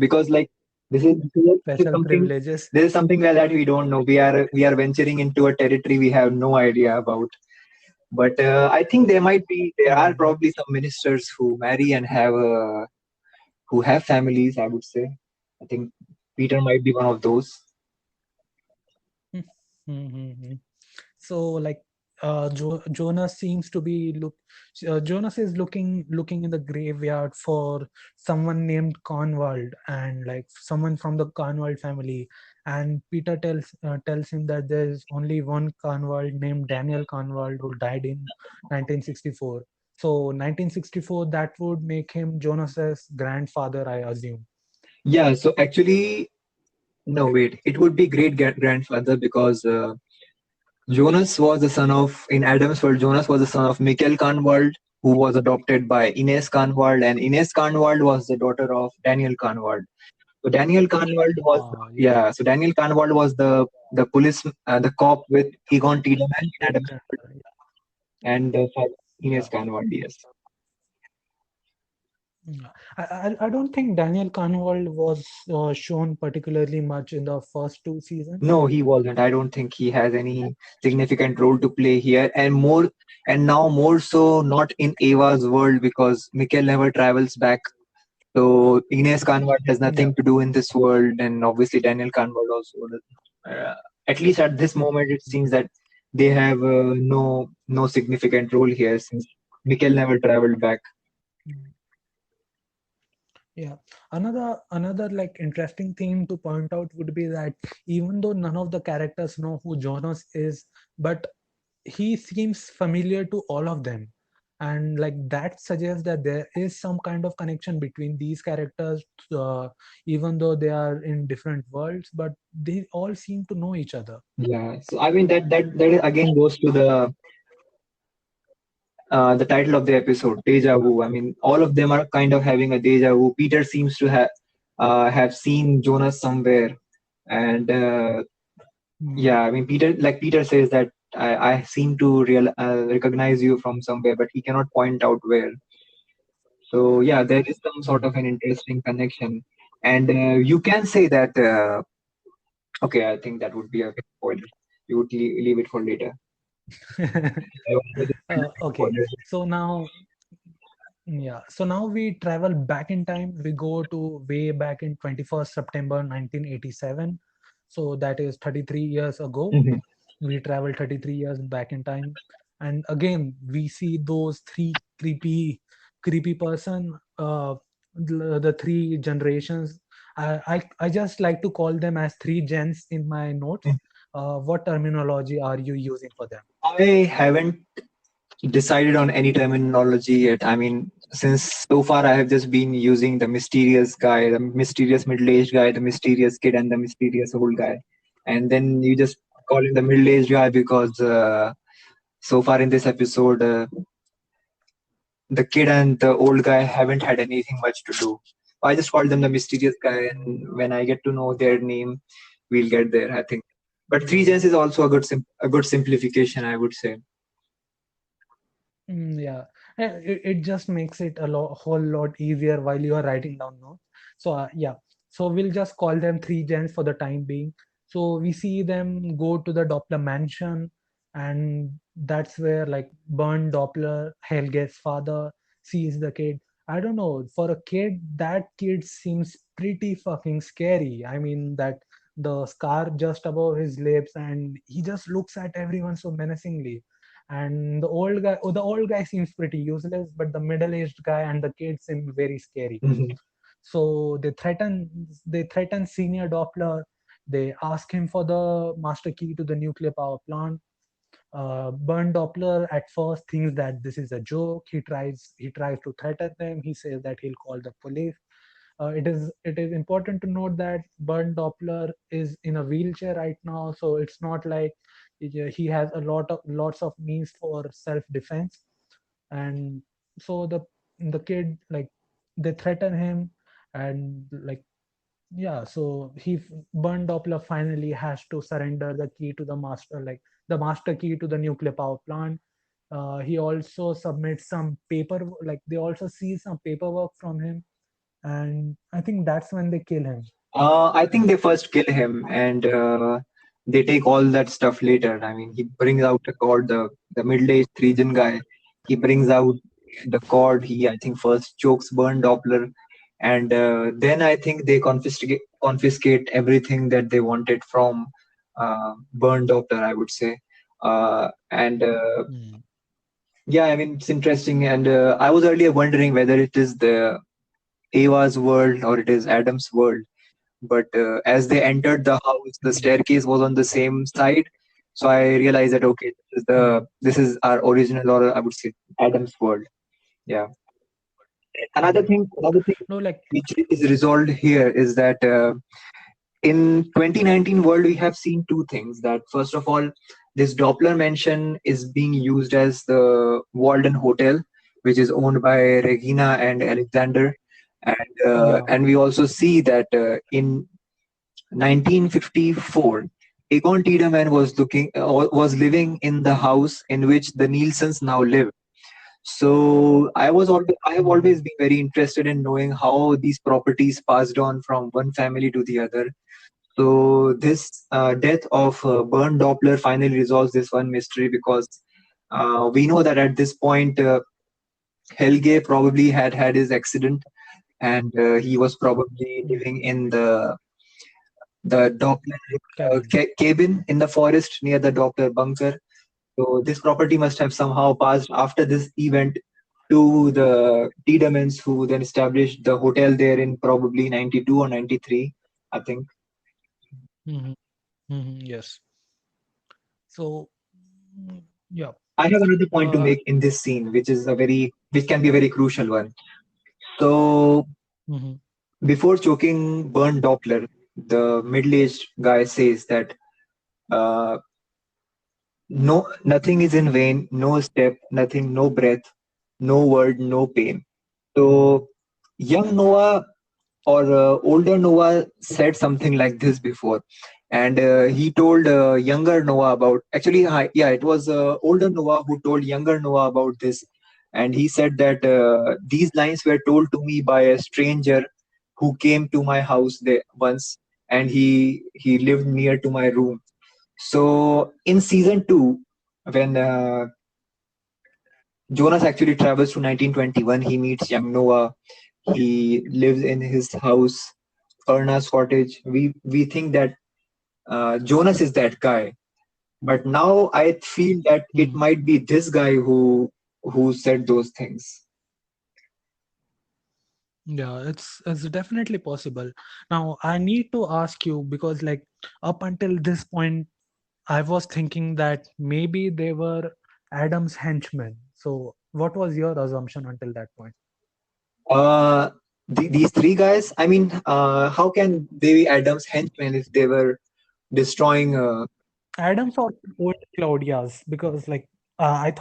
B: because like this is
A: Special
B: something
A: privileges.
B: this is something like that we don't know. We are venturing into a territory we have no idea about. But I think there are
A: Hmm.
B: probably some ministers who marry and who have families. I would say. I think Peter might be one of those.
A: Mm-hmm. So like Jonas seems to be Jonas is looking in the graveyard for someone named Conwald, and like someone from the Conwald family, and Peter tells him that there is only one Conwald named Daniel Conwald who died in 1964. So 1964, that would make him Jonas's grandfather, I assume.
B: Yeah. So actually, no, wait. It would be great grandfather because Jonas was the son of, in Adam's world, Jonas was the son of Mikkel Kahnwald, who was adopted by Ines Kahnwald, and Ines Kahnwald was the daughter of Daniel Kahnwald. So Daniel Kahnwald was,
A: Yeah.
B: yeah, so Daniel Kahnwald was the police, the cop with Egon Tiedemann in
A: Great
B: Adam's world,
A: grandfather.
B: and the father
A: Yeah.
B: Ines Kahnwald, yes.
A: Yeah. I don't think Daniel Kahnwald was shown particularly much in the first two seasons.
B: No, he wasn't. I don't think he has any significant role to play here, and now more so not in Ava's world because Mikkel never travels back. So Ines Kanwar has
A: Yeah.
B: nothing to do in this world, and obviously Daniel Kanwar also. At least at this moment, it seems that they have no significant role here since Mikkel never traveled back.
A: Mm. Yeah. Another like interesting thing to point out would be that even though none of the characters know who Jonas is, but he seems familiar to all of them. And like that suggests that there is some kind of connection between these characters, even though they are in different worlds, but they all seem to know each other.
B: Yeah, so I mean that again goes to the title of the episode, deja vu. I mean, all of them are kind of having a deja vu. Peter seems to have seen Jonas somewhere, and
A: Mm.
B: yeah, I mean, Peter says that I seem to recognize you from somewhere, but he cannot point out where. So yeah, there is some sort of
A: Mm.
B: an interesting connection, and you can say that. Okay, I think that would be a bit spoiler. you would leave it for later. I wanted to find out
A: Okay,
B: spoilers.
A: so now, yeah, so now we travel back in time. We go to way back in 21st September 1987. So that is 33 years ago.
B: Mhm.
A: We travel 33 years back in time. And again, we see those three creepy person, the three generations. I just like to call them as three gens in my notes. What terminology are you using for them?
B: I haven't decided on any terminology yet. I mean, since so far I have just been using the mysterious guy, the mysterious middle-aged guy, the mysterious kid, and the mysterious old guy. And then you just call him the middle-aged guy because so far in this episode, the kid and the old guy haven't had anything much to do. I just called them the mysterious guy, and when I get to know their name, we'll get there, I think. But three gens is also a a good simplification, I would say.
A: Yeah, it just makes it whole lot easier while you are writing down notes. So yeah, so we'll just call them three gens for the time being. So we see them go to the Doppler mansion, and that's where like Bernd Doppler, Helge's father, sees the kid. I don't know, for a kid, that kid seems pretty fucking scary. I mean that the scar just above his lips, and he just looks at everyone so menacingly. And the old guy seems pretty useless, but the middle-aged guy and the kid seem very scary.
B: Mhm.
A: So they threaten senior Doppler. They ask him for the master key to the nuclear power plant. Bernd Doppler at first thinks that this is a joke. He tries to threaten them. He says that he'll call the police. It is important to note that Bernd Doppler is in a wheelchair right now, so it's not like he has lots of means for self defense. And so the kid, like, they threaten him, and like, yeah, so Bernd Doppler finally has to surrender the key to the master, like the master key to the nuclear power plant. He also submits some paper, like they also see some paperwork from him, and I think that's when they kill him.
B: I think they first kill him and they take all that stuff later. I mean, he brings out the cord, the middle-aged Threejan guy. He brings out the cord. He, I think, first chokes Bernd Doppler, and then I think they confiscate everything that they wanted from Bernd Doppler, I would say. And
A: Hmm.
B: yeah, I mean, it's interesting. And I was earlier wondering whether it is the Ava's world or it is Adam's world, but as they entered the house, the staircase was on the same side. So I realized that okay,
A: Hmm.
B: this is our original, or I would say Adam's world. Yeah. Another thing
A: No, like,
B: which is resolved here is that in 2019 world we have seen two things. That first of all, this Doppler mansion is being used as the Walden Hotel, which is owned by Regina and Alexander,
A: yeah.
B: and we also see that in 1954, Egon Tiedemann was living in the house in which the Nielsen's now live. So I have
A: Hmm.
B: always been very interested in knowing how these properties passed on from one family to the other. So this death of Bernd Doppler finally resolves this one mystery because we know that at this point Helge probably had had his accident and he was probably
A: Hmm.
B: living in the Doppler
A: Cabin.
B: cabin in the forest near the Doppler bunker. So this property must have somehow passed after this event to the Tiedemans, who then established the hotel there in probably 92 or 93, I think.
A: Hmm. Yes. So, yeah.
B: I have another point to
A: Uh,
B: make in this scene, which can be a very crucial one. So
A: mhm.
B: before choking Bernd Doppler, the middle-aged guy says that uh, no, nothing is in vain, no step, nothing, no breath, no word, no pain. So young Noah or older Noah said something like this before, and he told younger Noah about. Actually, yeah, it was older Noah who told younger Noah about this, and he said that these lines were told to me by a stranger who came to my house there once, and he lived near to my room. So in season two, when Jonas actually travels to 1921, he meets young Noah. He lives in his house, Erna's cottage. We think that Jonas is that guy, but now I feel that it
A: Hmm.
B: might be this guy who said those things.
A: Yeah, it's definitely possible. Now I need to ask you because like up until this point I was thinking that maybe they were Adam's henchmen. So what was your assumption until that point?
B: Uh, these three guys. I mean, how can they be Adam's henchmen if they were destroying?
A: Adams or old Claudia's because like I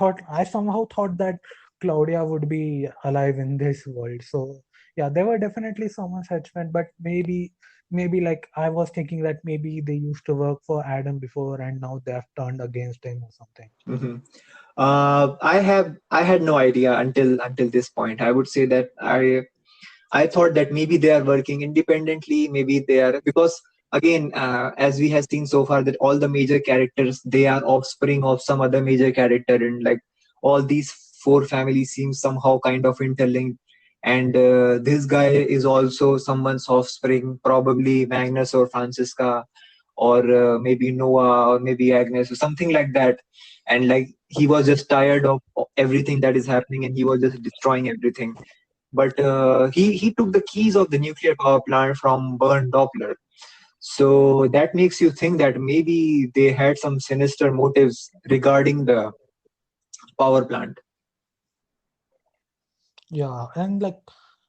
A: somehow thought that Claudia would be alive in this world. So yeah, they were definitely someone's henchmen, but maybe like I was thinking that maybe they used to work for Adam before and now they have turned against him or something.
B: Mhm. I had no idea until this point. I would say that I thought that maybe they are working independently. Maybe they are because again, as we have seen so far, that all the major characters they are offspring of some other major character, and like all these four families seem somehow kind of interlinked. And this guy is also someone's offspring, probably Magnus or Francisca, or maybe Noah or maybe Agnes or something like that. And like he was just tired of everything that is happening, and he was just destroying everything, but he took the keys of the nuclear power plant from Bernd Doppler. So that makes you think that maybe they had some sinister motives regarding the power plant.
A: Yeah, and like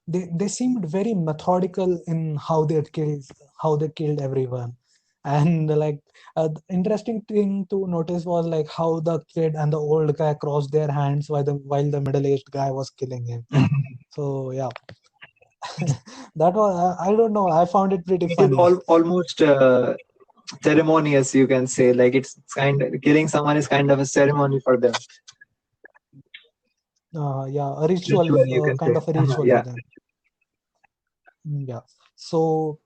A: they seemed very methodical in how they killed everyone. And like the interesting thing to notice was like how the kid and the old guy crossed their hands while the middle-aged guy was killing him. So yeah, that was I don't know. I found it pretty
B: It is
A: funny.
B: almost ceremonious, you can say. Like it's kind of killing someone is kind of a ceremony for them.
A: Yeah, a ritual,
B: Ritual, you can say.
A: kind of a ritual for
B: Yeah.
A: them. Yeah. So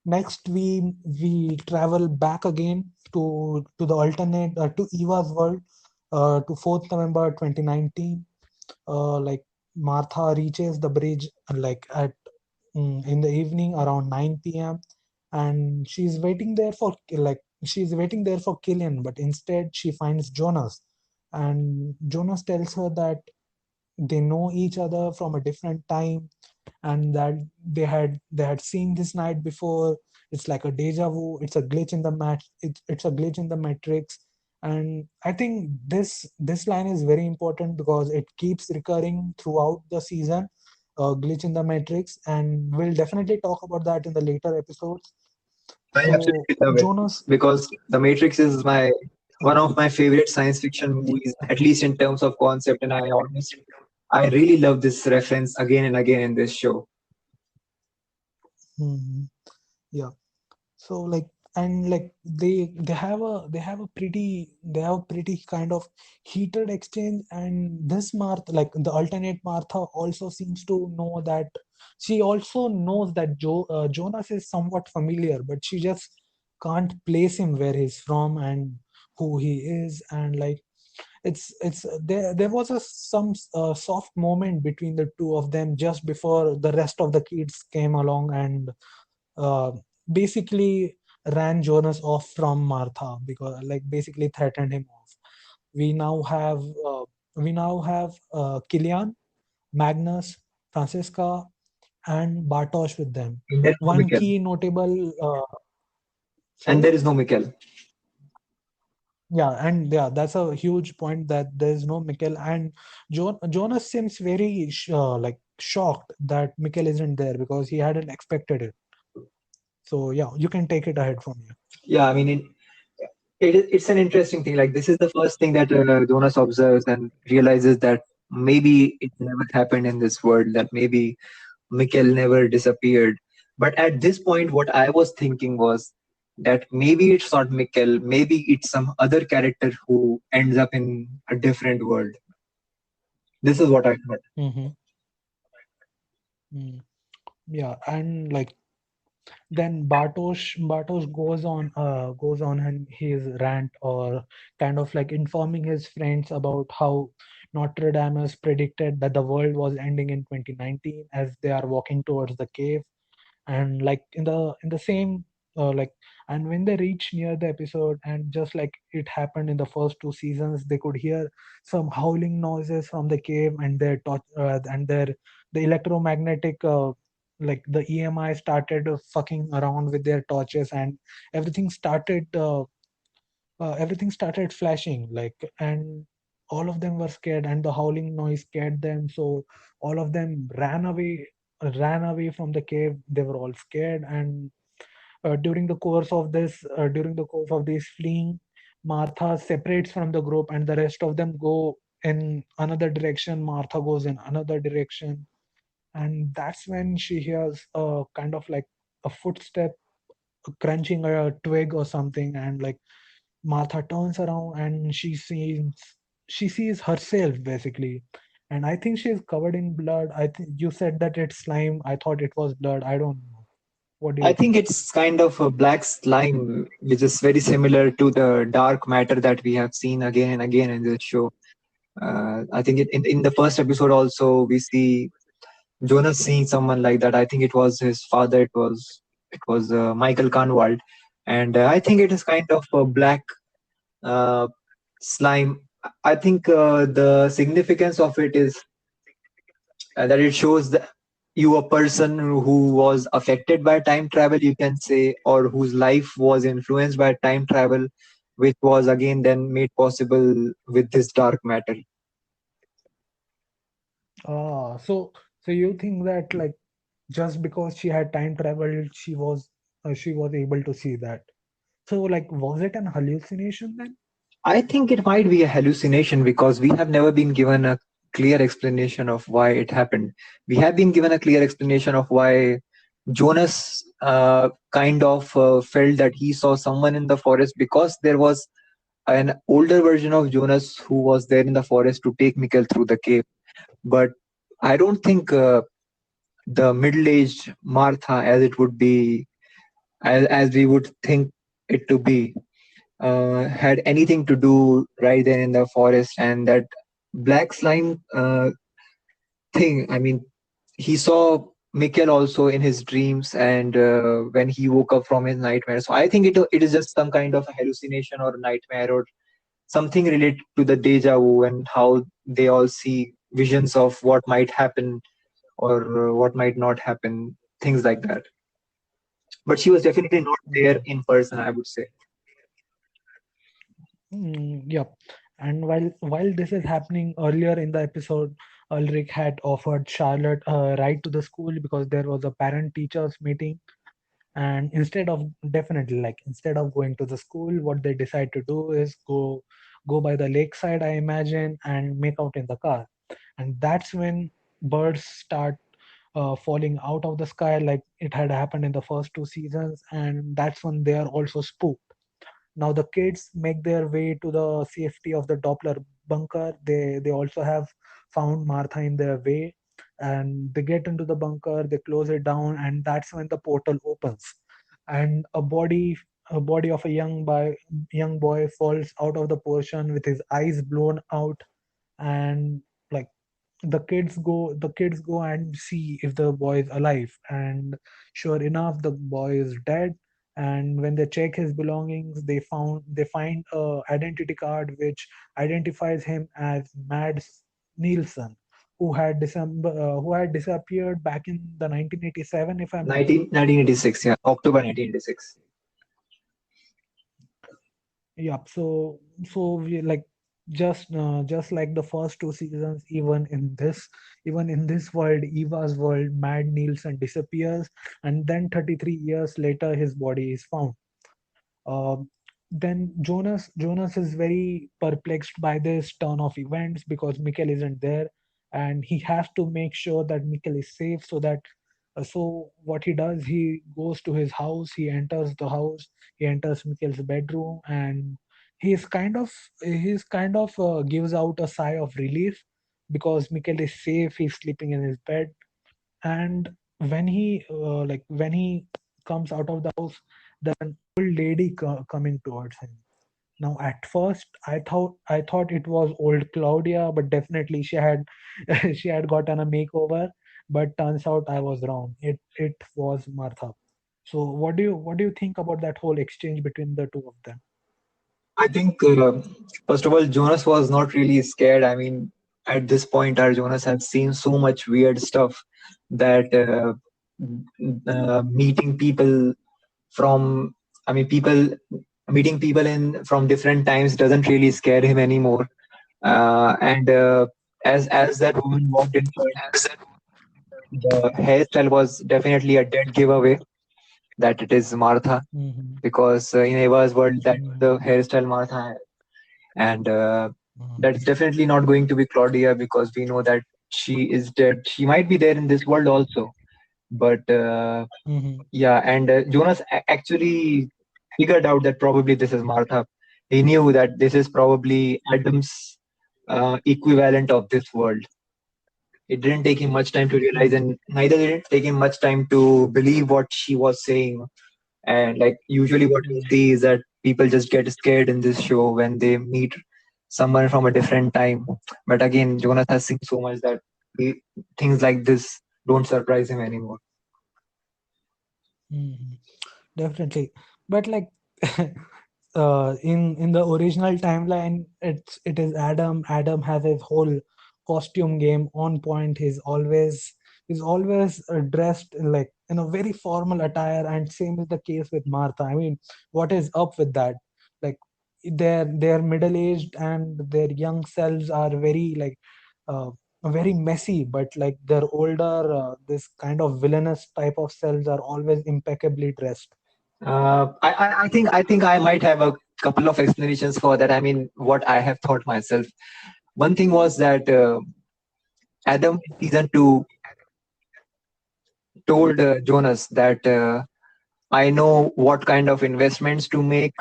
A: next we travel back again to the alternate to Eva's world to 4th November 2019. Like Martha reaches the bridge like at in the evening around 9 p.m. and she's waiting there for Killian, but instead she finds Jonas, and Jonas tells her that they know each other from a different time and that they had seen this night before. It's like a deja vu. It's a glitch in the match. It's a glitch in the matrix. And I think this line is very important because it keeps recurring throughout the season. Glitch in the matrix, and we'll definitely talk about that in the later episodes.
B: I
A: So
B: absolutely love it
A: Jonas.
B: because The Matrix is my one of my favorite science fiction movies, at least in terms of concept, and I really love this reference again and again in this show.
A: Mhm. Yeah. So like and like they have a pretty kind of heated exchange, and this Martha, like the alternate Martha, also seems to know that she also knows that Jonas is somewhat familiar, but she just can't place him where he's from and who he is. And like it's there was some soft moment between the two of them just before the rest of the kids came along and uh, basically ran Jonas off from Martha, because like basically threatened him off. We now have uh, Kilian, Magnus, Francisca, and Bartosz with them.
B: And there is no
A: One
B: Mikkel.
A: key notable,
B: And
A: sorry.
B: there is no Mikkel.
A: Yeah, and yeah, that's a huge point that there's no Mikkel, and Jonas seems very like shocked that Mikkel isn't there because he hadn't expected it. So yeah, you can take it ahead from here.
B: Yeah, I mean, it's an interesting thing. Like this is the first thing that Jonas observes and realizes that maybe it never happened in this world. That maybe Mikkel never disappeared. But at this point, what I was thinking was that maybe it's not Mikkel, maybe it's some other character who ends up in a different world. This is what I thought.
A: Hmm. Mm. Yeah, and like Then Bartosz goes on and his rant, or kind of like informing his friends about how Nostradamus predicted that the world was ending in 2019 as they are walking towards the cave. And like in the same like and when they reach near the episode, and just like it happened in the first two seasons, they could hear some howling noises from the cave, and their the electromagnetic like the EMI started fucking around with their torches, and everything started uh, everything started flashing, like, and all of them were scared, and the howling noise scared them, so all of them ran away from the cave. They were all scared. And during the course of this fleeing, Martha separates from the group, and the rest of them go in another direction. Martha goes in another direction, and that's when she hears a kind of like a footstep crunching a twig or something. And like Martha turns around and she sees herself basically. And I think she's covered in blood. I think you said that it's slime. I thought it was blood. I don't know. What do
B: I
A: you
B: think
A: think?
B: it's kind of a black slime, which is very similar to the dark matter that we have seen again and again in this show. I think in the first episode also we see Jonas seeing someone like that. I think it was his father. It was Michael Kahnwald, and I think it is kind of a black uh, slime. I think the significance of it is that it shows that you a person who was affected by time travel, you can say, or whose life was influenced by time travel, which was again then made possible with this dark matter.
A: So you think that like just because she had time traveled, she was able to see that. So like was it an hallucination then?
B: I think it might be a hallucination because we have never been given a clear explanation of why it happened. We have been given a clear explanation of why Jonas kind of felt that he saw someone in the forest because there was an older version of Jonas who was there in the forest to take Mikkel through the cave. But I don't think the middle-aged Martha, as it would be, as we would think it to be, had anything to do right there in the forest. And that black slime thing, I mean, he saw Mikkel also in his dreams, and when he woke up from his nightmare. So I think it is just some kind of a hallucination or a nightmare or something related to the deja vu and how they all see visions of what might happen or what might not happen, things like that. But she was definitely not there
A: Mm,
B: in person, I would say.
A: yep. And while this is happening, earlier in the episode, Ulrich had offered Charlotte a ride to the school because there was a parent teachers meeting. And instead of going to the school, what they decide to do is go by the lakeside, I imagine, and make out in the car. And that's when birds start falling out of the sky, like it had happened in the first two seasons. And that's when they are also spooked. Now the kids make their way to the safety of the Doppler bunker. They also have found Martha in their way, and they get into the bunker. They close it down, and that's when the portal opens, and a body of a young boy falls out of the portion with his eyes blown out. And like the kids go and see if the boy is alive, and sure enough the boy is dead. And when they check his belongings, they find a identity card which identifies him as Mads Nielsen, who had disappeared back in the 1987, if I'm not wrong.
B: 1986, yeah, October 1986.
A: Yep. So we like just like the first two seasons, even in this world, Eva's world, Mad Nielsen disappears, and then 33 years later, his body is found. Um, then Jonas is very perplexed by this turn of events because Mikkel isn't there, and he has to make sure that Mikkel is safe. So what he does, he goes to his house. He enters the house. He enters Mikkel's bedroom, and he's kind of gives out a sigh of relief because Mikkel is safe. He's sleeping in his bed. And when he comes out of the house, there's an old lady coming towards him. Now, at first, I thought it was old Claudia, but definitely she had she had gotten a makeover. But turns out I was wrong. It was Martha. So, what do you think about that whole exchange between the two of them?
B: I think, first of all, Jonas was not really scared. I mean, at this point, our Jonas has seen so much weird stuff that meeting people from, I mean, meeting people in from different times doesn't really scare him anymore. And as that woman walked in front, the hairstyle was definitely a dead giveaway that it is Martha,
A: Mm-hmm.
B: because in Eva's world, that was
A: Mm-hmm.
B: the hairstyle Martha had. And
A: Mm-hmm.
B: that's definitely not going to be Claudia, because we know that she is dead. She might be there in this world also, but
A: Mm-hmm.
B: yeah. And Jonas actually figured out that probably this is Martha. He knew that this is probably Adam's equivalent of this world. It didn't take him much time to realize,
A: Mm-hmm.
B: and neither did it take him much time to believe what she was saying. And like usually, what we see is that people just get scared in this show when they meet someone from a different time. But again, Jonas has seen so much that things like this don't surprise him anymore.
A: Mm-hmm. Definitely, but like in the original timeline, it is Adam. Adam has his whole costume game on point. He's always dressed in like in a very formal attire, and same is the case with Martha. I mean, what is up with that? Like their middle aged and their young selves are very like uh, very messy, but like their older this kind of villainous type of selves are always impeccably dressed.
B: I think I might have a couple of explanations for that. I mean, what I have thought myself. One thing was that Adam in season two told Jonas that I know what kind of investments to make,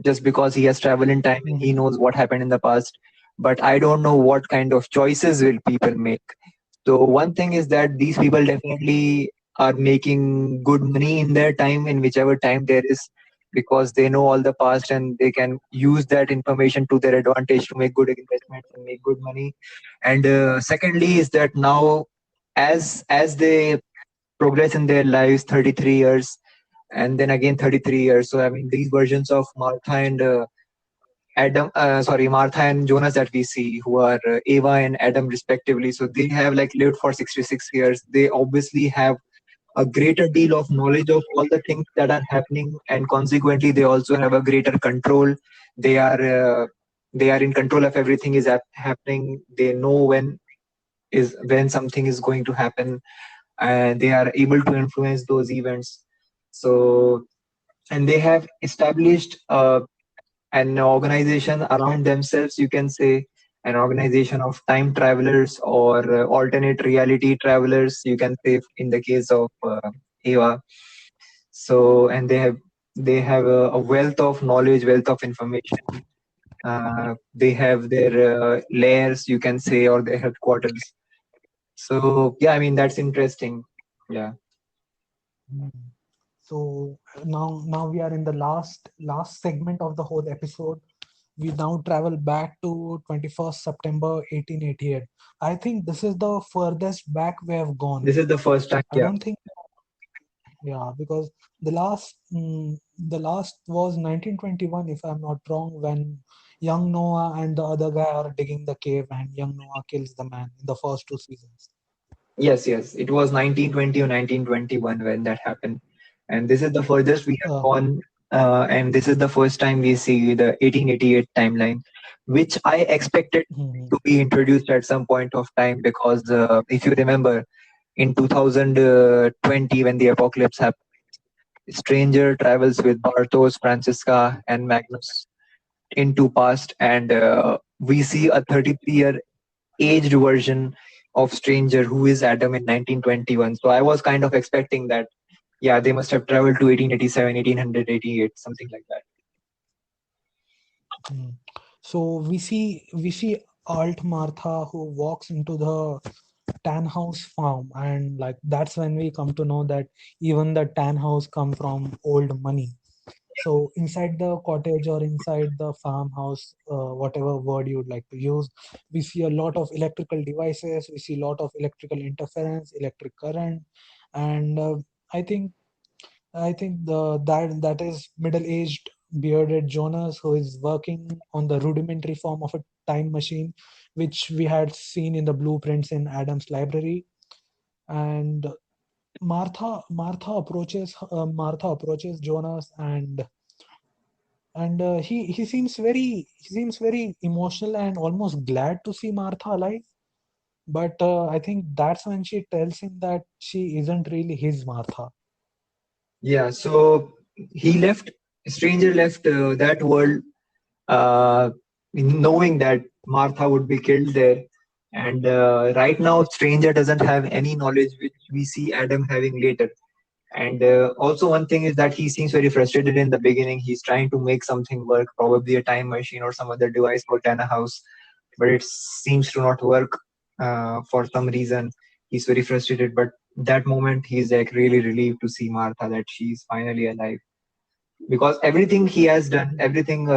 B: just because he has traveled in time and he
A: Mhm,
B: knows what happened in the past. But I don't know what kind of choices will people make. So one thing is that these people definitely are making good money in their time, in whichever time there is, because they know all the past and they can use that information to their advantage to make good investments and make good money. And secondly is that now, as they progress in their lives, 33 years and then again 33 years. So I mean, these versions of Martha and Martha and Jonas that we see, who are Ava and Adam respectively. So they have like lived for 66 years. They obviously have a greater deal of knowledge of all the things that are happening, and consequently, they also have a greater control. They are uh, they are in control of everything is happening. They know when something is going to happen, and they are able to influence those events. So, and they have established an organization around themselves, you can say, an organization of time travelers or alternate reality travelers, you can say, in the case of Eva. So, and they have a wealth of knowledge, wealth of information. They have their layers, you can say, or their headquarters. So yeah, I mean, that's interesting. Yeah.
A: mhm. So now we are in the last segment of the whole episode. We now travel back to 21st September 1888. I think this is the furthest back we have gone.
B: This is the first time.
A: I
B: Yeah.
A: don't think, yeah, because the last was 1921, if I'm not wrong, when young Noah and the other guy are digging the cave and young Noah kills the man in the first two seasons.
B: Yes, yes. It was 1920 or 1921 when that happened. And this is the furthest we have
A: Uh,
B: gone. And this is the first time we see the 1888 timeline, which I expected
A: mhm,
B: to be introduced at some point of time, because if you remember, in 2020, when the apocalypse happened, Stranger travels with Bartos, Francisca, and Magnus into past, and we see a 33-year aged version of Stranger, who is Adam in 1921. So I was kind of expecting that, yeah, they must have traveled to 1887, 1888, something like that.
A: mhm. So we see Alt Martha who walks into the Tannhaus farm, and like that's when we come to know that even the Tannhaus come from old money. So inside the cottage or inside the farmhouse, whatever word you would like to use, we see a lot of electrical devices. We see a lot of electrical interference, electric current, and I think that is middle-aged bearded Jonas who is working on the rudimentary form of a time machine, which we had seen in the blueprints in Adam's library. And Martha approaches Jonas, and he seems very emotional and almost glad to see Martha alive. But I think that's when she tells him that she isn't really his Martha.
B: Yeah, so he left, stranger left that world, uh, knowing that Martha would be killed there. And right now, stranger doesn't have any knowledge which we see Adam having later. And also, one thing is that he seems very frustrated in the beginning. He's trying to make something work, probably a time machine or some other device for Tana House, but it seems to not work for some reason. He's very frustrated, but that moment he's like really relieved to see Martha that she's finally alive, because everything he has done, everything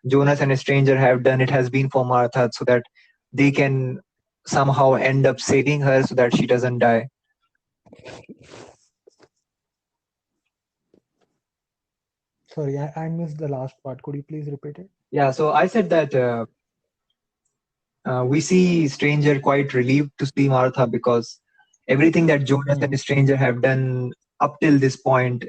B: Jonas and a stranger have done, it has been for Martha so that they can somehow end up saving her so that she doesn't die.
A: Sorry, I missed the last part. Could you please repeat it?
B: Yeah, so I said that we see Stranger quite relieved to see Martha, because everything that Jonas and
A: Hmm.
B: Stranger have done up till this point,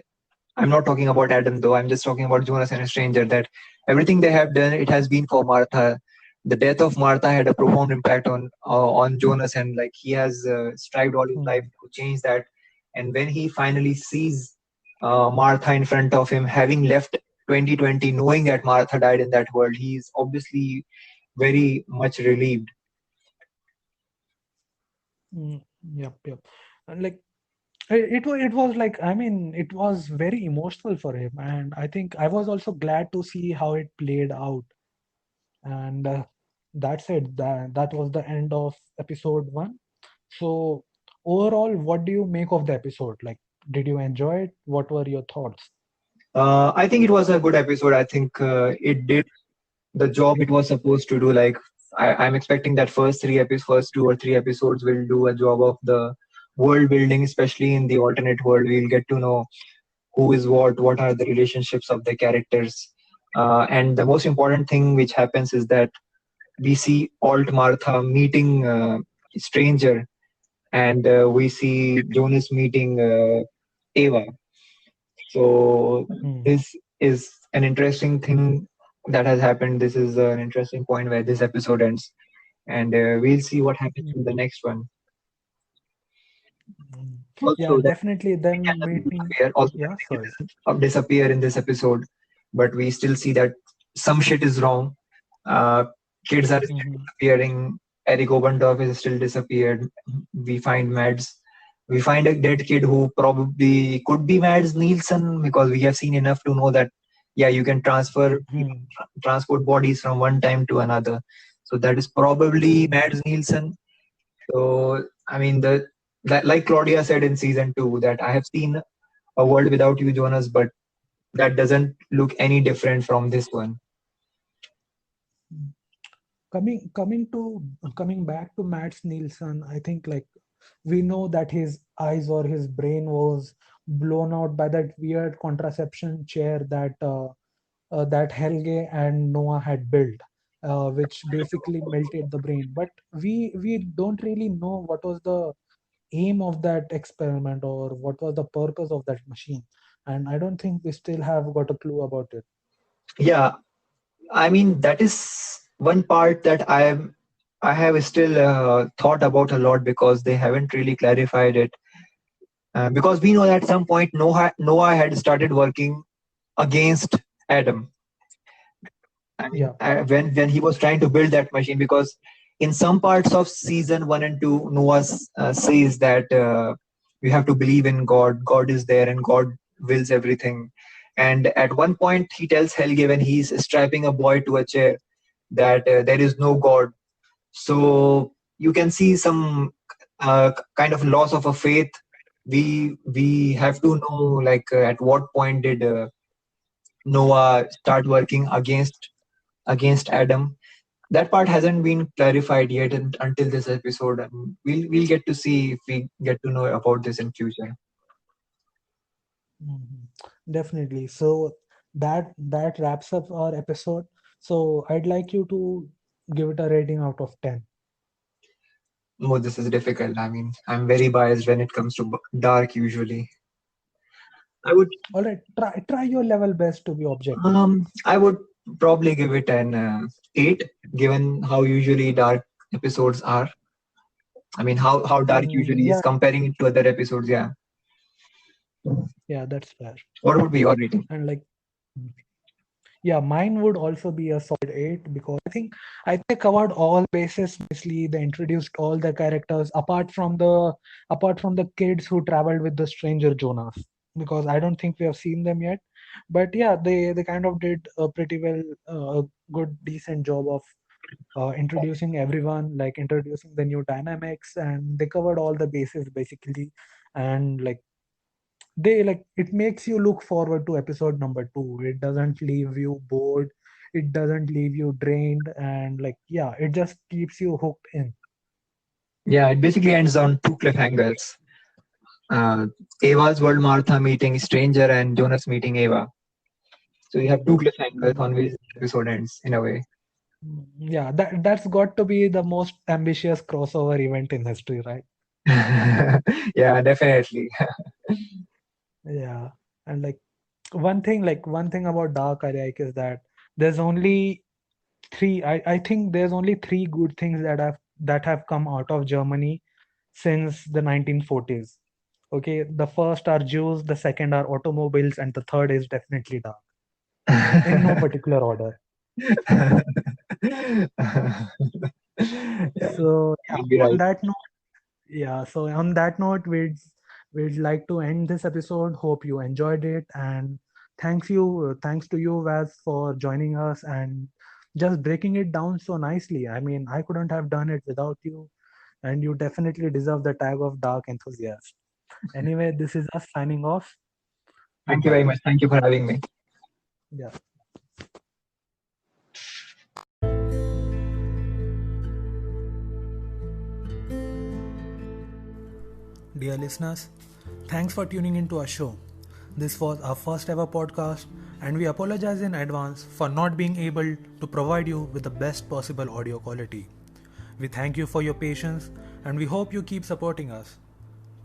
B: I'm not talking about Adam though, I'm just talking about Jonas and Stranger, that everything they have done, it has been for Martha. The death of Martha had a profound impact on Jonas, and like he has strived all his life
A: Hmm.
B: to change that. And when he finally sees Martha in front of him, having left 2020, knowing that Martha died in that world, he is obviously very much relieved.
A: Mm, yep, yep. And like it was like, I mean, it was very emotional for him, and I think I was also glad to see how it played out. And that's it. That was the end of episode one. So overall, what do you make of the episode? Like, did you enjoy it? What were your thoughts?
B: I think it was a good episode. I think it did the job it was supposed to do. Like I'm expecting that first 2 or 3 episodes will do a job of the world building, especially in the alternate world. We'll get to know who is what are the relationships of the characters, and the most important thing which happens is that we see Alt Martha meeting Stranger, and we see Jonas meeting Ava. So
A: Hmm.
B: this is an interesting thing that has happened. This is an interesting point where this episode ends, and we'll see what happens in the
A: Hmm.
B: next one.
A: Hmm. Yeah,
B: Also, the
A: definitely them
B: doesn't
A: meeting.
B: disappear. Also, the
A: Yeah,
B: Vijay
A: sorry.
B: doesn't disappear in this episode, but we still see that some shit is wrong. Uh, Kids are still
A: Hmm.
B: disappearing. Eric Obendorf is still disappeared. We find Mads. We find a dead kid who probably could be Mads Nielsen, because we have seen enough to know that yeah, you can transfer
A: Hmm.
B: transport bodies from one time to another. So that is probably
A: Hmm.
B: Mads Nielsen. So I mean, like Claudia said in season two, that I have seen a world without you, Jonas, but that doesn't look any different from this one.
A: Hmm. Coming back to Matt Nielsen, I think like we know that his eyes or his brain was blown out by that weird contraception chair that Helge and Noah had built, which basically melted the brain. But we don't really know what was the aim of that experiment or what was the purpose of that machine, and I don't think we still have got a clue about it.
B: Yeah, I mean that is one part that I have still thought about a lot, because they haven't really clarified it. Because we know that at some point Noah had started working against Adam. I mean,
A: Yeah.
B: when he was trying to build that machine, because in some parts of season one and two, Noah says that you have to believe in God. God is there, and God wills everything. And at one point, he tells Helge when he's strapping a boy to a chair that there is no God. So you can see some. kind of loss of a faith. We have to know, like, at what point did Noah start working against Adam. That part hasn't been clarified yet until this episode, and we'll get to see if we get to know about this in future.
A: Mhm. Definitely. So that wraps up our episode. So I'd like you to give it a rating out of 10.
B: Oh, this is difficult. I mean, I'm very biased when it comes to dark usually. I would
A: All right, try your level best to be objective.
B: I would probably give it an 8, given how usually dark episodes are. I mean, how dark usually is
A: Yeah,
B: comparing it to other episodes. Yeah.
A: yeah, that's fair.
B: What would be your rating?
A: And like, mm, yeah, mine would also be a solid 8 because I think they covered all bases. Basically, they introduced all the characters apart from the kids who traveled with the stranger Jonas. Because I don't think we have seen them yet, but yeah, they kind of did a pretty well, good decent job of introducing everyone, like introducing the new dynamics, and they covered all the bases basically. And like they like it makes you look forward to episode number 2. It doesn't leave you bored, it doesn't leave you drained, and like yeah, it just keeps you hooked in.
B: Yeah, it basically ends on two cliffhangers. Uh, Ava's world, Martha meeting Stranger, and Jonas meeting Ava. So you have two cliffhangers on which
A: Mm,
B: the episode ends in a way.
A: yeah, that's got to be the most ambitious crossover event in history, right?
B: Yeah, definitely.
A: Yeah. And like one thing about Dark Ark is that there's only I think there's only three good things that have come out of Germany since the 1940s. Okay, the first are Jews, the second are automobiles, and the third is definitely Dark, in no particular order.
B: Yeah,
A: So yeah,
B: you'll be
A: on
B: right.
A: that note, we'd like to end this episode. Hope you enjoyed it, and thanks to you, Vaz, for joining us and just breaking it down so nicely. I mean, I couldn't have done it without you, and you definitely deserve the tag of dark enthusiast. Anyway, this is us signing off.
B: Thank you very
A: Goodbye.
B: much. Thank you for having me.
A: Yeah. Dear listeners, thanks for tuning into our show. This was our first ever podcast, and we apologize in advance for not being able to provide you with the best possible audio quality. We thank you for your patience and we hope you keep supporting us.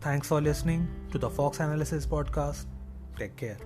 A: Thanks for listening to the Fox Analysis podcast. Take care.